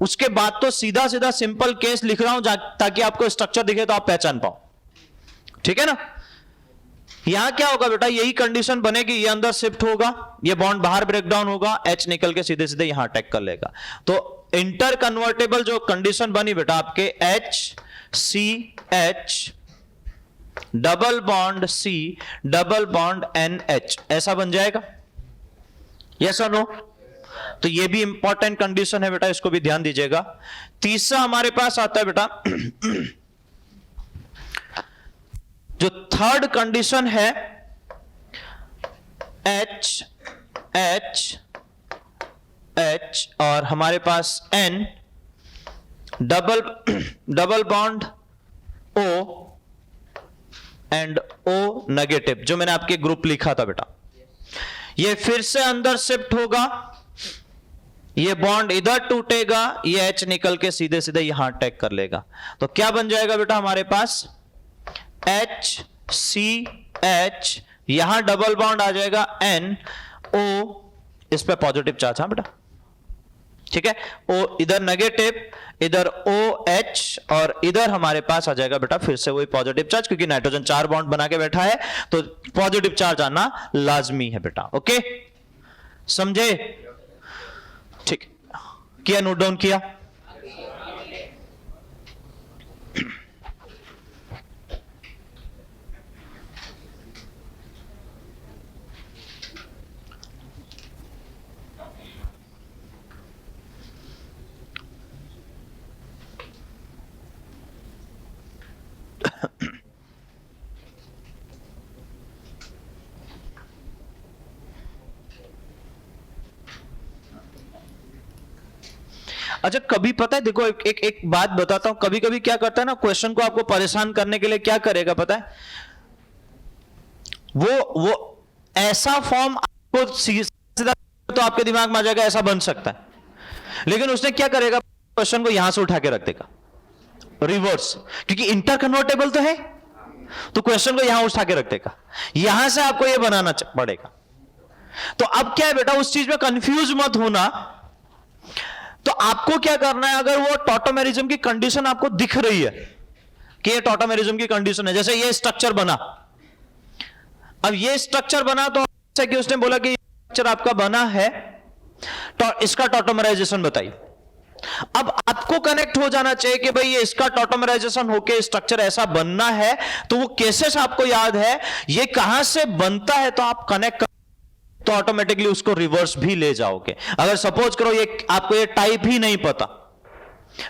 उसके बाद तो सीधा सीधा सिंपल केस लिख रहा हूं ताकि आपको स्ट्रक्चर दिखे तो आप पहचान पाओ। ठीक है ना। यहां क्या होगा बेटा, यही कंडीशन बनेगी, ये अंदर शिफ्ट होगा, ये बॉन्ड बाहर ब्रेक डाउन होगा, H निकल के सीधे सीधे यहां अटैक कर लेगा। तो इंटर कन्वर्टेबल जो कंडीशन बनी बेटा आपके HCH double bond C double bond NH, ऐसा बन जाएगा, यस और नो? तो ये भी इंपॉर्टेंट कंडीशन है बेटा, इसको भी ध्यान दीजिएगा। तीसरा हमारे पास आता है बेटा जो थर्ड कंडीशन है H और हमारे पास N double bond O and O negative, जो मैंने आपके ग्रुप लिखा था बेटा, ये फिर से अंदर शिफ्ट होगा, ये बॉन्ड इधर टूटेगा, ये H निकल के सीधे सीधे यहां अटैक कर लेगा। तो क्या बन जाएगा बेटा हमारे पास HCH, यहां डबल बॉन्ड आ जाएगा NO, इस पे पॉजिटिव चार्ज, हाँ बेटा, ठीक है। O इधर नेगेटिव, इधर OH और इधर हमारे पास आ जाएगा बेटा फिर से वही पॉजिटिव चार्ज, क्योंकि नाइट्रोजन 4 बॉन्ड बना के बैठा है तो पॉजिटिव चार्ज आना लाजमी है बेटा। ओके, समझे? ठीक, किया, नोट डाउन किया? अच्छा, कभी पता है, देखो एक बात बताता हूं, कभी कभी क्या करता है ना, क्वेश्चन को आपको परेशान करने के लिए क्या करेगा पता है, वो ऐसा फॉर्म आपको सीधा तो आपके दिमाग में आ जाएगा ऐसा बन सकता है, लेकिन उसने क्या करेगा, क्वेश्चन को यहां से उठा के रख देगा रिवर्स, क्योंकि इंटर कन्वर्टेबल तो है, तो क्वेश्चन को यहां उठा के रख देगा, यहां से आपको यह बनाना पड़ेगा। तो अब क्या है बेटा, उस चीज में कंफ्यूज मत होना। तो आपको क्या करना है, अगर वो टॉटोमेरिज्म की कंडीशन आपको दिख रही है कि ये टॉटोमेरिज्म की कंडीशन है, जैसे ये स्ट्रक्चर बना, अब ये स्ट्रक्चर बना, तो जैसे कि उसने बोला कि स्ट्रक्चर आपका बना है, तो इसका टॉटोमराइजेशन बताइए। अब आपको कनेक्ट हो जाना चाहिए कि भाई ये इसका टॉटोमराइजेशन होके स्ट्रक्चर ऐसा बनना है, तो वो केसेस आपको याद है, ये कहां से बनता है, तो आप कनेक्ट तो ऑटोमेटिकली उसको रिवर्स भी ले जाओगे। अगर सपोज करो ये आपको ये टाइप ही नहीं पता,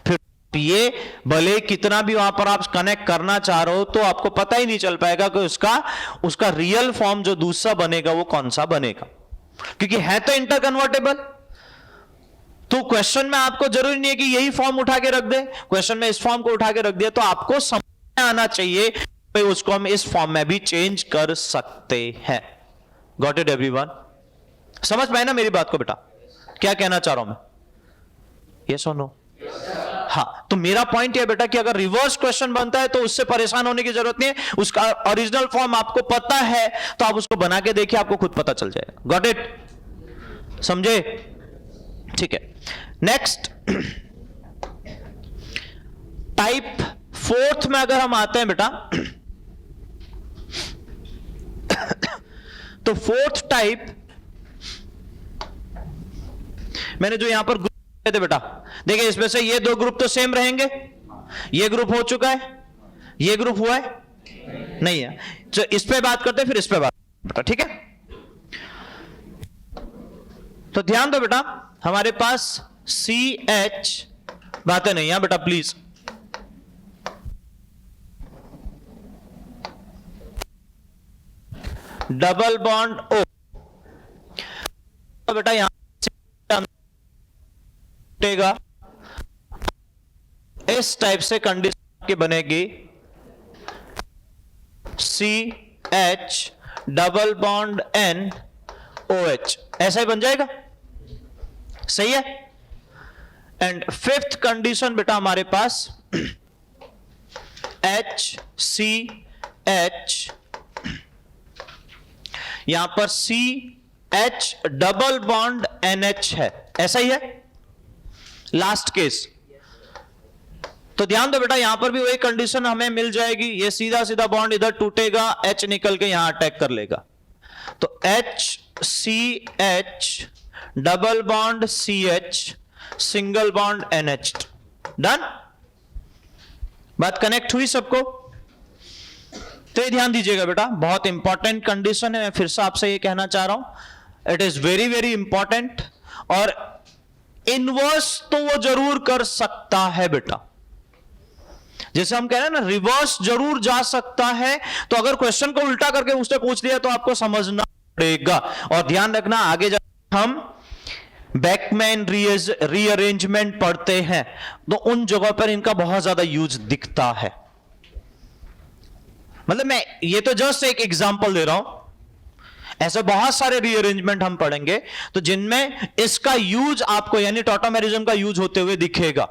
फिर ये भले कितना भी वहां पर आप कनेक्ट करना चाह रहे हो, तो आपको पता ही नहीं चल पाएगा कि उसका रियल फॉर्म जो दूसरा बनेगा वो कौन सा बनेगा, क्योंकि है तो इंटर कन्वर्टेबल। तो क्वेश्चन में आपको जरूरी नहीं है कि यही फॉर्म उठा के रख दे, क्वेश्चन में इस फॉर्म को उठा के रख दिया, तो आपको समझ में आना चाहिए भाई उसको हम इस फॉर्म में भी चेंज कर सकते हैं। Got it everyone? समझ पाए ना मेरी बात को बेटा, क्या कहना चाह रहा हूं मैं? यस और नो? हाँ, तो मेरा पॉइंट यह बेटा कि अगर रिवर्स क्वेश्चन बनता है तो उससे परेशान होने की जरूरत नहीं है, उसका ओरिजिनल फॉर्म आपको पता है तो आप उसको बना के देखिए, आपको खुद पता चल जाएगा। Got it? समझे? ठीक है, नेक्स्ट टाइप फोर्थ में अगर हम आते हैं बेटा, तो फोर्थ टाइप मैंने जो यहां पर ग्रुप थे बेटा, देखिए इसमें से ये दो ग्रुप तो सेम रहेंगे, ये ग्रुप हो चुका है, ये ग्रुप हुआ है नहीं है, तो इस पे बात करते हैं, फिर इस पे बात बेटा, ठीक है? तो ध्यान दो बेटा, हमारे पास CH, बातें नहीं है बेटा प्लीज, डबल बॉन्ड O, तो बेटा यहां इस टाइप से कंडीशन की बनेगी, CH डबल बॉन्ड NOH, ऐसा ही बन जाएगा, सही है? एंड फिफ्थ कंडीशन बेटा हमारे पास HCH, यहां पर CH डबल बॉन्ड NH है, ऐसा ही है लास्ट केस। तो ध्यान दो बेटा, यहां पर भी वही कंडीशन हमें मिल जाएगी, ये सीधा सीधा बॉन्ड इधर टूटेगा, H निकल के यहां अटैक कर लेगा, तो HCH double bond CH single bond NH। Done? बात कनेक्ट हुई सबको? तो ये ध्यान दीजिएगा बेटा, बहुत इंपॉर्टेंट कंडीशन है। मैं फिर से आपसे ये कहना चाह रहा हूं, it is very very important. और इनवर्स तो वो जरूर कर सकता है बेटा, जैसे हम कह रहे हैं ना, रिवर्स जरूर जा सकता है। तो अगर क्वेश्चन को उल्टा करके उसने पूछ लिया तो आपको समझना पड़ेगा। और ध्यान रखना, आगे जब हम बैकमैन रीअरेंजमेंट पढ़ते हैं तो उन जगहों पर इनका बहुत ज्यादा यूज दिखता है। मतलब मैं ये तो जस्ट एक एग्जांपल दे रहा हूं, ऐसे बहुत सारे रीअरेंजमेंट हम पढ़ेंगे तो जिनमें इसका यूज आपको, यानी टॉटोमेरिज्म का यूज होते हुए दिखेगा।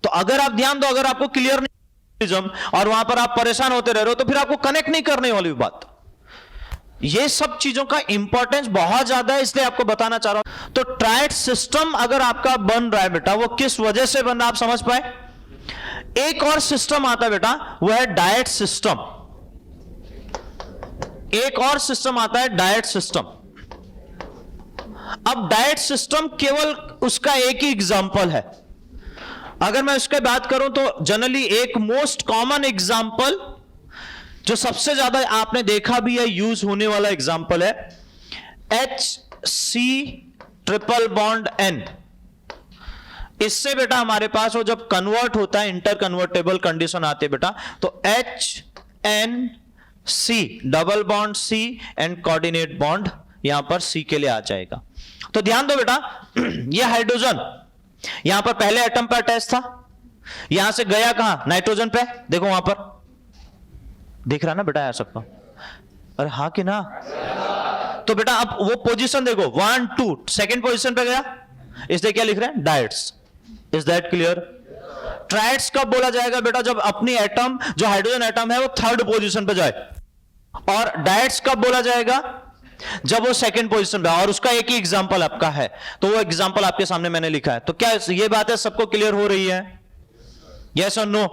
तो अगर आप ध्यान दो, अगर आपको क्लियर नहीं और वहां पर आप परेशान होते रह रहे हो तो फिर आपको कनेक्ट नहीं करने वाली बात। ये सब चीजों का इंपॉर्टेंस बहुत ज्यादा है, इसलिए आपको बताना चाह रहा हूं। तो ट्रायड सिस्टम अगर आपका बन रहा है बेटा, वो किस वजह से बन रहा है आप समझ पाए? एक और सिस्टम आता है बेटा, वो है डायट सिस्टम। एक और सिस्टम आता है डायट सिस्टम। अब डायट सिस्टम केवल उसका एक ही एग्जांपल है। अगर मैं इसके बात करूं तो जनरली एक मोस्ट कॉमन एग्जांपल जो सबसे ज्यादा आपने देखा भी है, यूज होने वाला एग्जांपल है HC ट्रिपल बॉन्ड N। इससे बेटा हमारे पास वो जब कन्वर्ट होता है, इंटर कन्वर्टेबल कंडीशन आती है बेटा, तो HNC double bond C and coordinate bond यहां पर C के लिए आ जाएगा। तो ध्यान दो बेटा, ये हाइड्रोजन यहां पर पहले एटम पर अटैच था, यहां से गया कहां? नाइट्रोजन पे। देखो वहां पर दिख रहा ना बेटा यार सबको? अरे हाँ कि ना? तो बेटा अब वो पोजीशन देखो, 1 2 सेकंड पोजीशन पे गया, इसलिए क्या लिख रहे हैं? Diets. Is that clear? Triads कब बोला जाएगा बेटा? जब अपनी एटम, जो हाइड्रोजन एटम है, वो थर्ड पोजीशन पे जाए। और डायट्स कब बोला जाएगा? जब वो सेकंड पोजीशन पे। और उसका एक ही एग्जांपल आपका है, तो वो एग्जांपल आपके सामने मैंने लिखा है। तो क्या ये बात है सबको क्लियर हो रही है? यस और नो?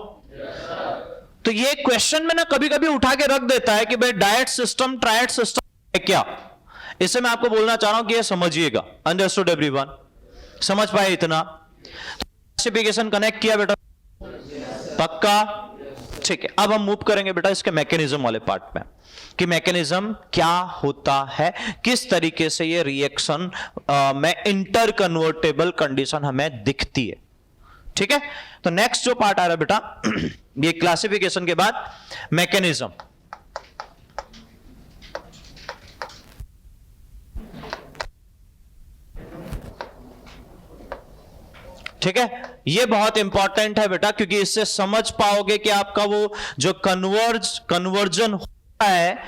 तो ये क्वेश्चन में ना कभी कभी उठा के रख देता है कि भाई डायट सिस्टम ट्रायड सिस्टम है क्या। इससे मैं आपको बोलना चाह रहा हूं कि ये समझिएगा। Understood everyone? समझ पाए इतना? क्लासिफिकेशन कनेक्ट किया बेटा? पक्का? ठीक है, अब हम मूव करेंगे बेटा इसके मैकेनिज्म वाले पार्ट में, कि मैकेनिज्म क्या होता है, किस तरीके से ये रिएक्शन में इंटर कन्वर्टेबल कंडीशन हमें दिखती है। ठीक है, तो नेक्स्ट जो पार्ट आ रहा है बेटा, ये क्लासिफिकेशन के बाद मैकेनिज्म। ठीक है, ये बहुत इंपॉर्टेंट है बेटा, क्योंकि इससे समझ पाओगे कि आपका वो जो कन्वर्जन होता है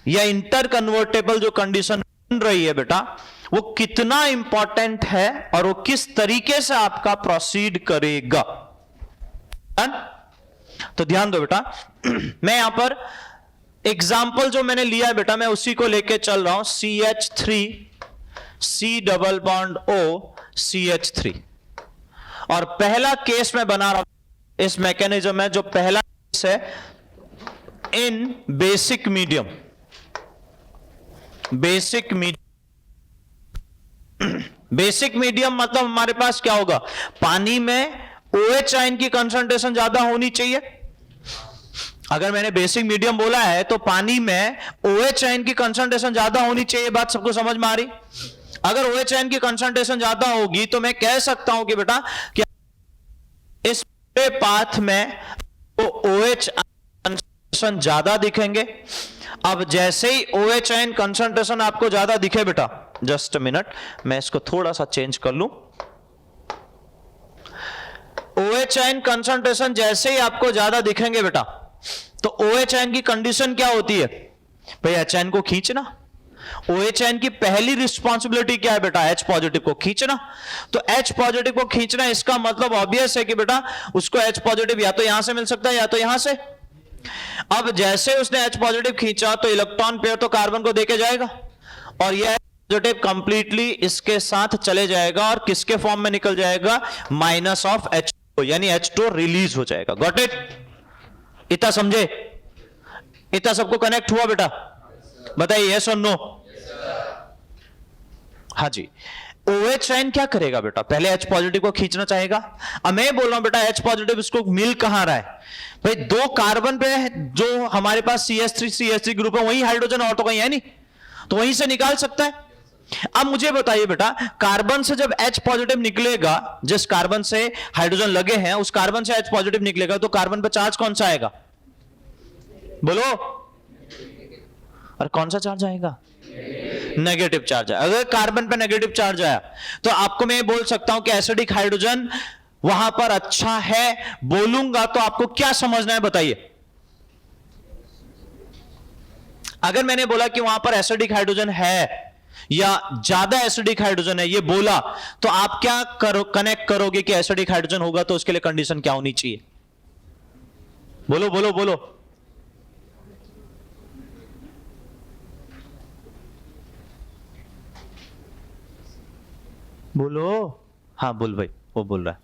या इंटर कन्वर्टेबल जो कंडीशन बन रही है बेटा, वो कितना इंपॉर्टेंट है और वो किस तरीके से आपका प्रोसीड करेगा। तो ध्यान दो बेटा, मैं यहां पर एग्जाम्पल जो मैंने लिया है बेटा, मैं उसी को लेके चल रहा हूं। CH3 C double bond O CH3। और पहला केस मैं बना रहा हूं इस मैकेनिज्म में, जो पहला केस है इन बेसिक मीडियम। बेसिक मीडियम मतलब हमारे पास क्या होगा? पानी में OH आयन की कंसंट्रेशन ज्यादा होनी चाहिए। अगर मैंने बेसिक मीडियम बोला है तो पानी में OH आयन की कंसंट्रेशन ज्यादा होनी चाहिए। बात सबको समझ में आ रही? अगर OH आयन की कंसंट्रेशन ज्यादा होगी तो मैं कह सकता हूं कि बेटा कि इस पाथ में तो OH कंसंट्रेशन ज्यादा दिखेंगे। अब जैसे ही OH आयन कंसंट्रेशन आपको ज्यादा दिखे बेटा, जस्ट अ मिनट, मैं इसको थोड़ा सा चेंज कर लूं। OH आयन कंसंट्रेशन जैसे ही आपको ज्यादा दिखेंगे बेटा, तो OH आयन की कंडीशन क्या होती है? भाई H आयन को खींचना। OH आयन की पहली रिस्पॉन्सिबिलिटी क्या है बेटा? H पॉजिटिव को खींचना। तो H पॉजिटिव को खींचना, इसका मतलब ऑब्वियस है कि बेटा उसको H पॉजिटिव या तो यहां से मिल सकता है या तो यहां से। अब जैसे उसने H पॉजिटिव खींचा तो इलेक्ट्रॉन पेयर तो कार्बन को देके जाएगा, और यह पॉजिटिव कंप्लीटली इसके साथ चले जाएगा और किसके फॉर्म में निकल जाएगा? माइनस ऑफ H2, यानी H2 रिलीज हो जाएगा। Got it? इतना समझे? इतना सबको कनेक्ट हुआ बेटा? बताइए यस और नो? हाँ जी। OH आयन क्या करेगा बेटा, पहले H पॉजिटिव को खींचना चाहेगा। अब मैं बोल रहा हूं बेटा H पॉजिटिव इसको मिल कहां रहा है भाई, 2 कार्बन पे जो हमारे पास CH3 ग्रुप है वही हाइड्रोजन और तो कहीं है नहीं, तो वहीं से निकाल सकता है। अब मुझे बताइए बेटा, कार्बन से जब H पॉजिटिव निकलेगा, जिस कार्बन से हाइड्रोजन लगे हैं उस कार्बन से H पॉजिटिव निकलेगा, तो कार्बन पे चार्ज कौन सा आएगा, बोलो। और कौन सा चार्ज आएगा, नेगेटिव चार्ज आया। अगर कार्बन पे नेगेटिव चार्ज आया तो आपको मैं बोल सकता हूं कि एसिडिक हाइड्रोजन वहां पर अच्छा है, बोलूंगा तो आपको क्या समझना है बताइए। अगर मैंने बोला कि वहां पर एसिडिक हाइड्रोजन है या ज्यादा एसिडिक हाइड्रोजन है ये बोला, तो आप क्या कनेक्ट करोगे कि एसिडिक हाइड्रोजन होगा तो उसके लिए कंडीशन क्या होनी चाहिए, बोलो बोलो बोलो। बोलो, हाँ बोल भाई, वो बोल रहा है।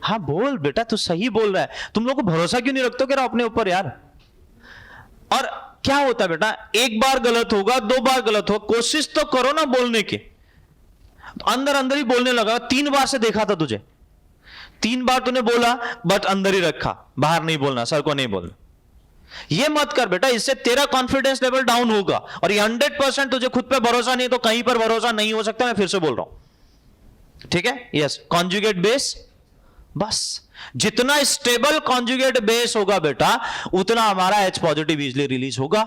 हाँ बोल बेटा, तू सही बोल रहा है, तुम लोग को भरोसा क्यों नहीं रखते हो अपने ऊपर यार। और क्या होता है बेटा, एक बार गलत होगा, 2 बार गलत होगा, कोशिश तो करो ना बोलने की। अंदर अंदर ही बोलने लगा, 3 बार से देखा था तुझे, 3 बार तूने बोला बट अंदर ही रखा, बाहर नहीं बोलना, सर को नहीं बोलना। ये मत कर बेटा, इससे तेरा कॉन्फिडेंस लेवल डाउन होगा। और ये 100% तुझे खुद पे भरोसा नहीं तो कहीं पर भरोसा नहीं हो सकता, मैं फिर से बोल रहा हूं, ठीक है। यस, कॉन्जुगेट बेस, बस जितना स्टेबल कॉन्जुगेट बेस होगा बेटा उतना हमारा H पॉजिटिव इजीली रिलीज होगा।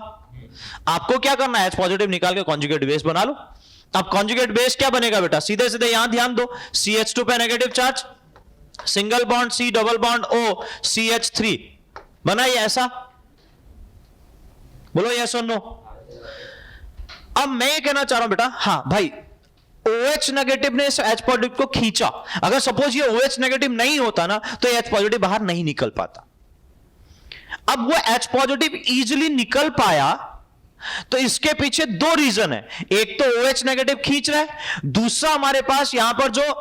आपको क्या करना है, H पॉजिटिव निकाल के कॉन्जुगेट बेस बना लो। अब कॉन्जुगेट बेस क्या बनेगा बेटा, सीधे सीधे यहां ध्यान दो, CH2 पे negative charge, single bond C, double bond O, CH3 बना ये ऐसा, बोलो यस और नो। अब मैं ये कहना चाह रहा हूं बेटा, हाँ भाई OH नेगेटिव ने H पॉजिटिव को खींचा, अगर सपोज ये OH नेगेटिव नहीं होता ना तो ये H पॉजिटिव बाहर नहीं निकल पाता। अब वो H पॉजिटिव इजीली निकल पाया तो इसके पीछे 2 रीजन है, एक तो OH नेगेटिव खींच रहा है, दूसरा हमारे पास यहां पर जो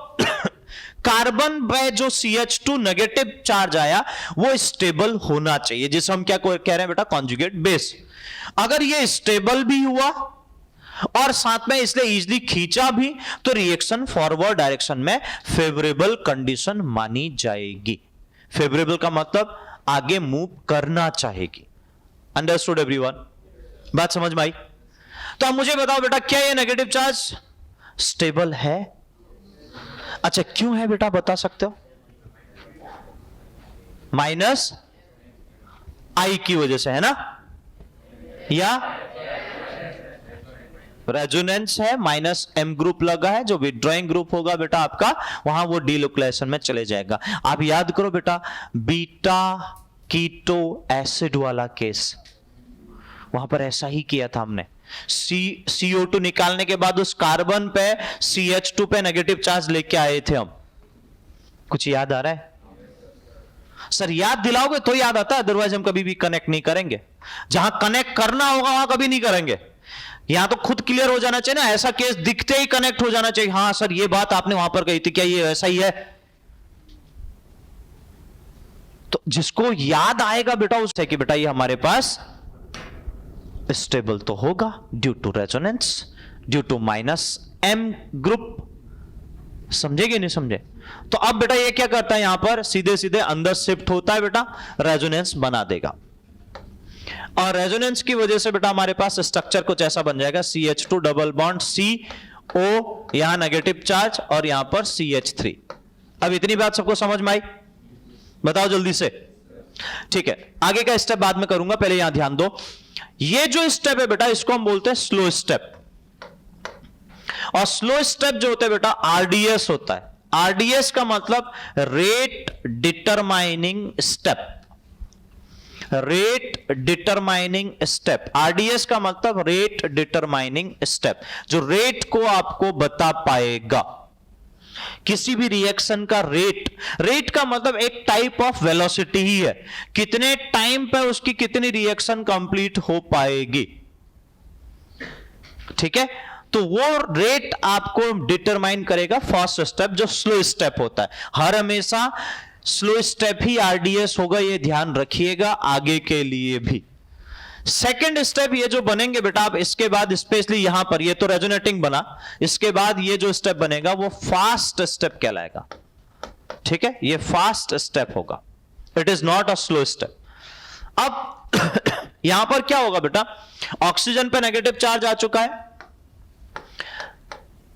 कार्बन पे जो CH2 नेगेटिव चार्ज आया वो स्टेबल होना चाहिए, जिसे हम क्या कह रहे हैं बेटा, कॉन्जुगेट बेस। अगर ये स्टेबल भी हुआ और साथ में इसलिए इजीली खींचा भी तो रिएक्शन फॉरवर्ड डायरेक्शन में फेवरेबल कंडीशन मानी जाएगी। फेवरेबल का मतलब आगे मूव करना चाहेगी। अंडरस्टूड एवरीवन, बात समझ में आई। तो अब मुझे बताओ बेटा, क्या ये नेगेटिव चार्ज स्टेबल है? अच्छा क्यों है बेटा, बता सकते हो? माइनस आई की वजह से है ना, या रेजोनेंस है, माइनस M ग्रुप लगा है, जो विड्रॉइंग ग्रुप होगा बेटा आपका वहां वो डीलोकलाइजेशन में चले जाएगा। आप याद करो बेटा, बीटा कीटो एसिड वाला केस, वहां पर ऐसा ही किया था हमने। CO2 निकालने के बाद उस कार्बन पे CH2 पे नेगेटिव चार्ज लेके आए थे हम। कुछ याद आ रहा है? सर याद दिलाओगे तो याद आता है, अदरवाइज हम कभी भी कनेक्ट नहीं करेंगे। जहां कनेक्ट करना होगा वहां कभी नहीं करेंगे। यहां तो खुद क्लियर हो जाना चाहिए ना, ऐसा केस दिखते ही कनेक्ट हो जाना चाहिए, हाँ सर ये बात आपने वहां पर कही थी, क्या ये ऐसा ही है? तो जिसको याद आएगा बेटा उससे कि बेटा ये हमारे पास स्टेबल तो होगा due to resonance, due to minus M group. समझे कि नहीं समझे? तो अब बेटा ये क्या करता है, यहां पर सीधे सीधे अंदर शिफ्ट होता है बेटा, रेजोनेंस बना देगा। और रेजोनेंस की वजह से बेटा हमारे पास स्ट्रक्चर कुछ ऐसा बन जाएगा, CH2 डबल बॉन्ड CO, यहां नेगेटिव चार्ज और यहां पर CH3। अब इतनी बात सबको समझ में आई? बताओ जल्दी से। ठीक है, आगे का स्टेप बाद में करूंगा, पहले यहां ध्यान दो। ये जो स्टेप है बेटा इसको हम बोलते हैं स्लो स्टेप। और स्लो स्टेप जो होता है बेटा RDS होता है। RDS का मतलब rate determining step, rate determining step. RDS का मतलब रेट डिटरमाइनिंग स्टेप, जो रेट को आपको बता पाएगा किसी भी रिएक्शन का। रेट, रेट का मतलब एक टाइप ऑफ वेलोसिटी ही है, कितने टाइम पर उसकी कितनी रिएक्शन कंप्लीट हो पाएगी। ठीक है, तो वो रेट आपको डिटरमाइन करेगा फर्स्ट स्टेप, जो स्लो स्टेप होता है। हर हमेशा स्लो स्टेप ही RDS होगा, ये ध्यान रखिएगा आगे के लिए भी। सेकेंड स्टेप ये जो बनेंगे बेटा, आप इसके बाद स्पेशली यहां पर, ये तो रेजोनेटिंग बना, इसके बाद ये जो स्टेप बनेगा वो फास्ट स्टेप कहलाएगा। ठीक है, ये फास्ट स्टेप होगा, it is not a slow step. अब यहां पर क्या होगा बेटा, ऑक्सीजन पे नेगेटिव चार्ज आ चुका है।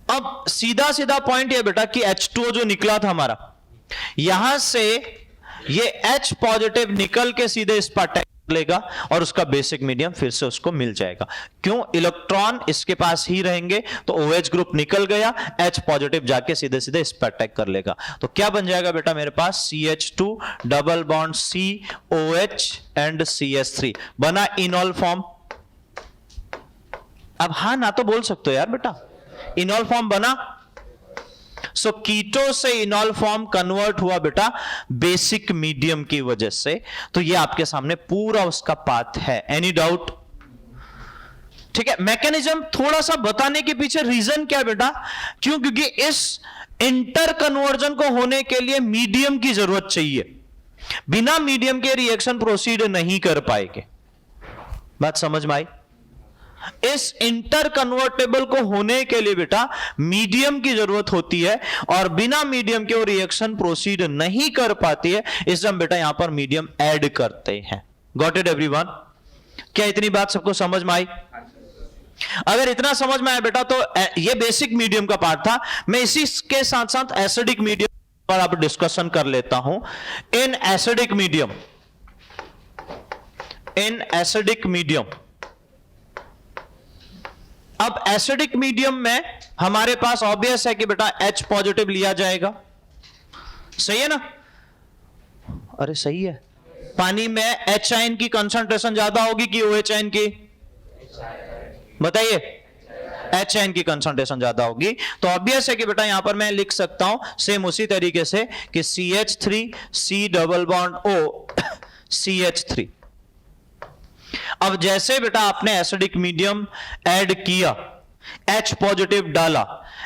अब सीधा सीधा पॉइंट ये बेटा कि H2O जो निकला था हमारा, यहां से ये H पॉजिटिव निकल के सीधे इस पर अटैक लेगा और उसका बेसिक मीडियम फिर से उसको मिल जाएगा। क्यों? इलेक्ट्रॉन इसके पास ही रहेंगे, तो OH ग्रुप निकल गया, H पॉजिटिव जाके सीधे सीधे इस पर अटैक कर लेगा। तो क्या बन जाएगा बेटा मेरे पास, CH2 double bond COH and CH3 बना इनॉल फॉर्म। अब हां ना तो बोल सकते हो यार बेटा, इनॉल फॉर्म बना। सो कीटो से इनॉल फॉर्म कन्वर्ट हुआ बेटा बेसिक मीडियम की वजह से। तो ये आपके सामने पूरा उसका पाथ है। Any doubt? ठीक है, मैकेनिज्म थोड़ा सा बताने के पीछे रीजन क्या है बेटा, क्यों? क्योंकि इस इंटर कन्वर्जन को होने के लिए मीडियम की जरूरत चाहिए, बिना मीडियम के रिएक्शन प्रोसीड नहीं कर पाएंगे। बात समझ में आई? इस इंटर कन्वर्टेबल को होने के लिए बेटा मीडियम की जरूरत होती है, और बिना मीडियम के वो रिएक्शन प्रोसीड नहीं कर पाती है, इसलिए हम बेटा यहां पर मीडियम ऐड करते हैं। Got it everyone? क्या इतनी बात सबको समझ में आई? अगर इतना समझ में आया बेटा तो ये बेसिक मीडियम का पार्ट था। मैं इसी के साथ साथ एसिडिक मीडियम पर आप डिस्कशन कर लेता हूं। इन एसिडिक मीडियम, अब एसिडिक मीडियम में हमारे पास ऑब्वियस है कि बेटा H पॉजिटिव लिया जाएगा, सही है ना? अरे सही है। पानी में H आयन की कंसंट्रेशन ज्यादा होगी कि OH आयन की? बताइए। H आयन की कंसंट्रेशन ज्यादा होगी, तो ऑब्वियस है कि बेटा यहां पर मैं लिख सकता हूं सेम उसी तरीके से कि CH3 C double bond O CH3। अब जैसे बेटा आपने एसिडिक मीडियम ऐड किया, H पॉजिटिव डाला,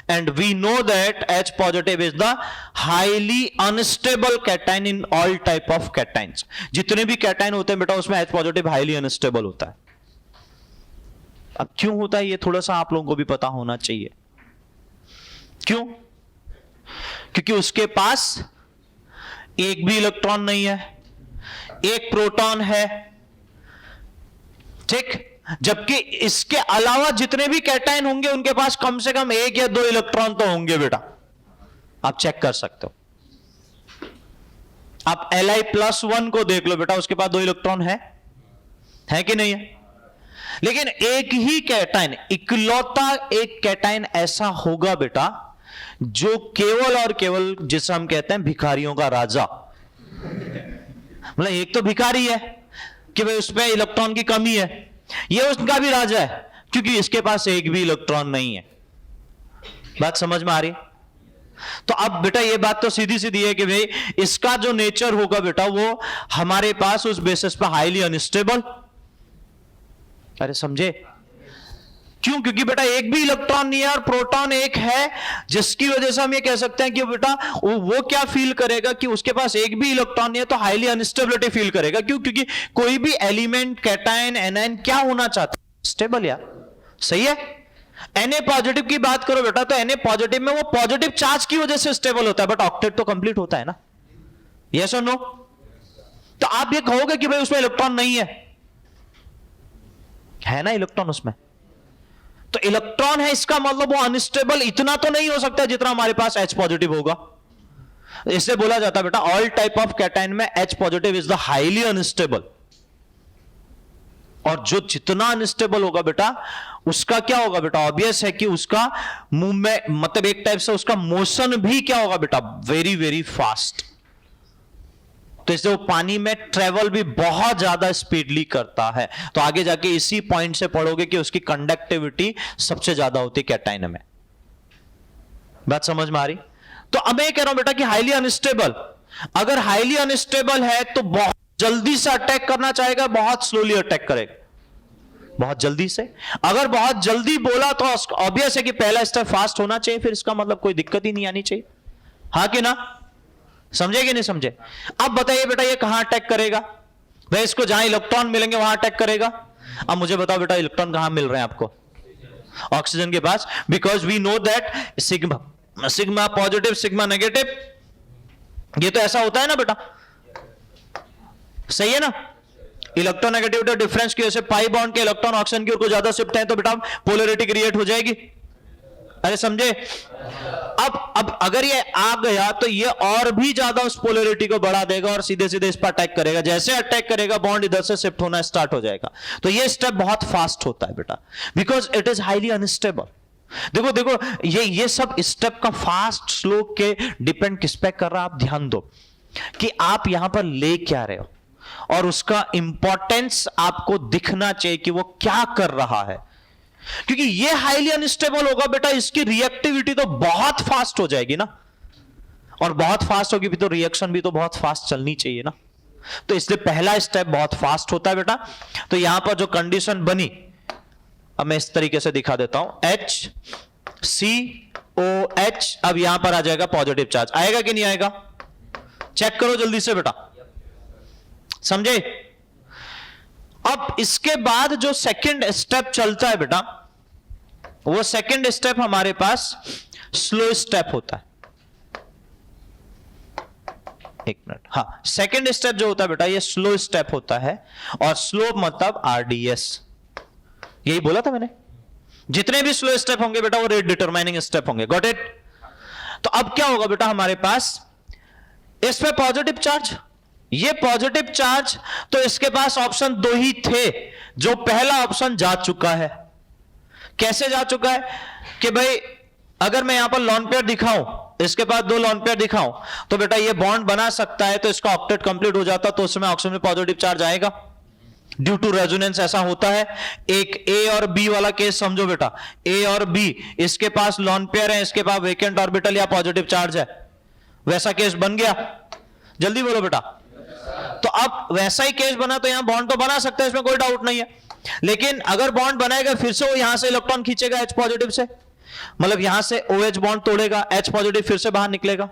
and we know that H positive is the highly unstable cation in all type of cations. जितने भी कैटाइन होते हैं बेटा उसमें H पॉजिटिव हाईली अनस्टेबल होता है। अब क्यों होता है ये थोड़ा सा आप लोगों को भी पता होना चाहिए। क्यों? क्योंकि उसके पास एक भी इलेक्ट्रॉन नहीं है, एक प्रोटॉन है, ठीक? जबकि इसके अलावा जितने भी कैटाइन होंगे उनके पास कम से कम एक या दो इलेक्ट्रॉन तो होंगे बेटा, आप चेक कर सकते हो। आप Li+1 को देख लो बेटा, उसके पास 2 इलेक्ट्रॉन है कि नहीं है? लेकिन एक ही कैटाइन, इकलौता एक कैटाइन ऐसा होगा बेटा जो केवल और केवल, जिसे हम कहते हैं भिखारियों का राजा, मतलब एक तो भिखारी है कि भाई उसमें इलेक्ट्रॉन की कमी है, ये उसका भी राजा है क्योंकि इसके पास एक भी इलेक्ट्रॉन नहीं है। बात समझ में आ रही? तो अब बेटा ये बात तो सीधी सीधी है कि भाई इसका जो नेचर होगा बेटा वो हमारे पास उस बेसिस पर हाईली अनस्टेबल। अरे समझे? क्यों? क्योंकि बेटा एक भी इलेक्ट्रॉन नहीं है और प्रोटॉन एक है, जिसकी वजह से हम ये कह सकते हैं कि बेटा वो क्या फील करेगा कि उसके पास एक भी इलेक्ट्रॉन नहीं है, तो हाईली अनस्टेबिलिटी फील करेगा। क्यों? क्योंकि कोई भी एलिमेंट, कैटायन, एनायन क्या होना चाहता है? स्टेबल यार, सही है? Na पॉजिटिव की बात करो बेटा, तो Na पॉजिटिव में वो पॉजिटिव चार्ज की वजह से स्टेबल होता है, बट ऑक्टेट तो कंप्लीट होता है ना। यस और नो? तो आप ये कहोगे कि भाई उसमें इलेक्ट्रॉन नहीं है ना इलेक्ट्रॉन उसमें, तो इलेक्ट्रॉन है इसका मतलब वो अनस्टेबल इतना तो नहीं हो सकता जितना हमारे पास H पॉजिटिव होगा। इससे बोला जाता है बेटा ऑल टाइप ऑफ कैटायन में H positive is the highly unstable. और जो जितना अनस्टेबल होगा बेटा उसका क्या होगा बेटा, ऑब्वियस है कि उसका मूवमेंट, मतलब एक टाइप से उसका मोशन भी क्या होगा बेटा, वेरी वेरी फास्ट। तो इससे वो पानी में ट्रेवल भी बहुत ज्यादा स्पीडली करता है। तो आगे जाके इसी पॉइंट से पढ़ोगे कि उसकी कंडक्टिविटी सबसे ज्यादा होती है कैटायन में। बात समझ में आ रही? तो अब मैं कह रहा हूं बेटा कि हाईली अनस्टेबल, अगर हाईली अनस्टेबल है तो बहुत जल्दी से अटैक करना चाहेगा, बहुत स्लोली अटैक करेगा, बहुत जल्दी से। अगर बहुत जल्दी बोला तो ऑब्वियस है कि पहला स्टेप फास्ट होना चाहिए, फिर इसका मतलब कोई दिक्कत ही नहीं आनी चाहिए। हाँ कि ना? समझे कि नहीं समझे? अब बताइए बेटा ये कहां अटैक करेगा? भाई इसको जहां इलेक्ट्रॉन मिलेंगे वहां अटैक करेगा। अब मुझे बताओ बेटा इलेक्ट्रॉन कहां मिल रहे हैं आपको? ऑक्सीजन के पास, because we know that sigma positive sigma negative, ये तो ऐसा होता है ना बेटा, सही है ना? इलेक्ट्रोनेगेटिविटी डिफरेंस की वजह से पाई बॉन्ड के इलेक्ट्रॉन ऑक्सीजन की ओर को ज्यादा शिफ्ट है तो बेटा पोलैरिटी क्रिएट हो जाएगी। अरे समझे? अब अगर ये आ गया तो ये और भी ज्यादा उस पोलैरिटी को बढ़ा देगा और सीधे सीधे इस पर अटैक करेगा। जैसे अटैक करेगा बॉन्ड इधर से शिफ्ट होना स्टार्ट हो जाएगा। तो ये स्टेप बहुत फास्ट होता है बेटा, because it is highly unstable. देखो देखो ये सब स्टेप का फास्ट स्लो के डिपेंड किस पे कर रहा है, आप ध्यान दो कि आप यहां पर ले क्या रहे हो और उसका इंपॉर्टेंस आपको दिखना चाहिए कि वो क्या कर रहा है। क्योंकि ये हाईली अनस्टेबल होगा बेटा, इसकी रिएक्टिविटी तो बहुत फास्ट हो जाएगी ना, और बहुत फास्ट होगी भी तो रिएक्शन भी तो बहुत फास्ट चलनी चाहिए ना। तो इसलिए पहला स्टेप बहुत फास्ट होता है बेटा। तो यहां पर जो कंडीशन बनी, अब मैं इस तरीके से दिखा देता हूं, HCOH, अब यहां पर आ जाएगा पॉजिटिव चार्ज। आएगा कि नहीं आएगा? चेक करो जल्दी से बेटा, समझे? अब इसके बाद जो सेकंड स्टेप चलता है बेटा, वो सेकंड स्टेप हमारे पास स्लो स्टेप होता है। एक मिनट, हाँ, सेकंड स्टेप जो होता है बेटा ये स्लो स्टेप होता है, और स्लो मतलब RDS, यही बोला था मैंने। जितने भी स्लो स्टेप होंगे बेटा वो रेट डिटरमाइनिंग स्टेप होंगे। Got it? तो अब क्या होगा बेटा हमारे पास, इस पे पॉजिटिव चार्ज, ये पॉजिटिव चार्ज, तो इसके पास ऑप्शन दो ही थे, जो पहला ऑप्शन जा चुका है। कैसे जा चुका है कि भाई अगर मैं यहां पर लॉन पेयर दिखाऊं, इसके पास दो लॉन पेयर दिखाऊं, तो बेटा ये बॉन्ड बना सकता है, तो इसका ऑक्टेट कंप्लीट हो जाता, तो उसमें ऑक्सीजन में पॉजिटिव चार्ज आएगा ड्यू टू रेजोनेंस। ऐसा होता है। एक A और B वाला केस समझो बेटा, A और B, इसके पास लॉन पेयर है, इसके पास वेकेंट ऑर्बिटल या पॉजिटिव चार्ज है, वैसा केस बन गया। जल्दी बोलो बेटा। तो अब वैसा ही केस बना तो यहां बॉन्ड तो बना सकता है, इसमें कोई डाउट नहीं है। लेकिन अगर बॉन्ड बनाएगा फिर से वो यहां से इलेक्ट्रॉन खींचेगा H पॉजिटिव से, मतलब यहां से OH बॉन्ड तोड़ेगा, H पॉजिटिव फिर से बाहर निकलेगा।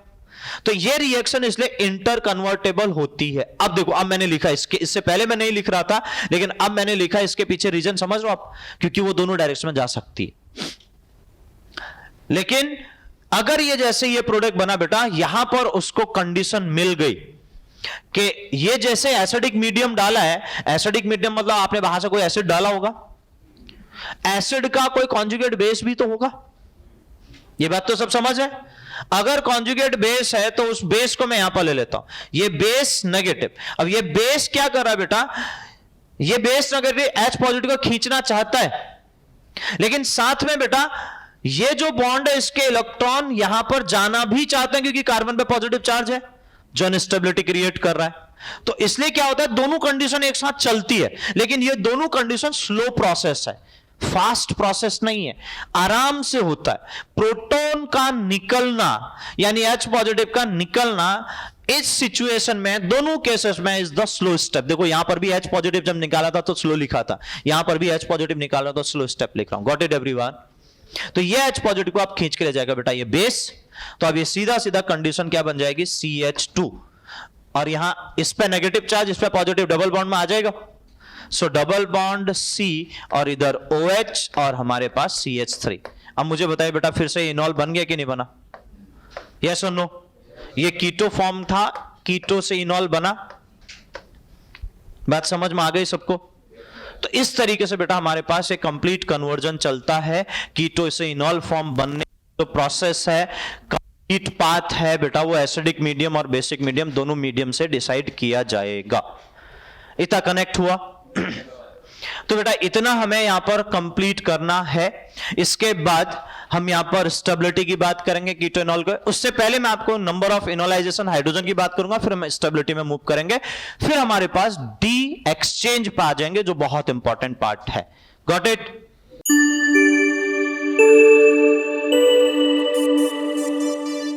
तो ये रिएक्शन इसलिए इंटर कन्वर्टेबल होती है। अब देखो, अब मैंने लिखा, इससे पहले मैं नहीं लिख रहा था, लेकिन अब मैंने लिखा, इसके पीछे रीजन समझ लो आप, क्योंकि वो दोनों डायरेक्शन में जा सकती है। लेकिन अगर ये जैसे ये प्रोडक्ट बना बेटा, यहां पर उसको कंडीशन मिल गई कि ये जैसे एसिडिक मीडियम डाला है, एसिडिक मीडियम मतलब आपने बाहर से कोई एसिड डाला होगा, एसिड का कोई कॉन्जुगेट बेस भी तो होगा, ये बात तो सब समझ है। अगर कॉन्जुगेट बेस है तो उस बेस को मैं यहां पर ले लेता हूं, ये बेस नेगेटिव। अब ये बेस क्या कर रहा है बेटा, ये बेस नेगेटिव H पॉजिटिव को खींचना चाहता है, लेकिन साथ में बेटा ये जो बॉन्ड है इसके इलेक्ट्रॉन यहां पर जाना भी चाहते हैं, क्योंकि कार्बन पे पॉजिटिव चार्ज है जो अनस्टेबिलिटी क्रिएट कर रहा है। तो इसलिए क्या होता है, दोनों कंडीशन एक साथ चलती है, लेकिन ये दोनों कंडीशन स्लो प्रोसेस है, फास्ट प्रोसेस नहीं है, आराम से होता है। प्रोटॉन का निकलना यानी H पॉजिटिव का निकलना इस सिचुएशन में, दोनों केसेस में इज द स्लो स्टेप। देखो यहां पर भी H पॉजिटिव जब निकाला था तो स्लो लिखा था, यहां पर भी H पॉजिटिव निकाला तो स्लो स्टेप लिख रहा हूं। Got it everyone? तो ये H पॉजिटिव को आप खींच के ले जाएगा बेटा ये बेस, तो अब ये सीधा सीधा कंडीशन क्या बन जाएगी, CH2, और यहां इस पे नेगेटिव चार्ज, इस पे पॉजिटिव, डबल बॉन्ड में आ जाएगा। सो डबल बॉन्ड C और इधर OH और हमारे पास CH3। अब मुझे बताइए बेटा फिर से इनॉल बन गया कि नहीं बना? यस और नो? ये कीटो फॉर्म था, कीटो से इनॉल बना, बात समझ में आ गई सबको? तो इस तरीके से बेटा हमारे पास एक कंप्लीट कन्वर्जन चलता है, कीटो से इनॉल फॉर्म बनने तो प्रोसेस है, कंप्लीट पाथ है बेटा, वो एसिडिक मीडियम और बेसिक मीडियम दोनों मीडियम से डिसाइड किया जाएगा। इतना कनेक्ट हुआ? तो बेटा इतना हमें यहां पर कंप्लीट करना है। इसके बाद हम यहां पर स्टेबिलिटी की बात करेंगे कीटो इनॉल को। उससे पहले मैं आपको नंबर ऑफ इनोलाइजेशन हाइड्रोजन की बात करूंगा, फिर हम स्टेबिलिटी में मूव करेंगे, फिर हमारे पास डी एक्सचेंज पे आ जाएंगे जो बहुत इंपॉर्टेंट पार्ट है। Got it?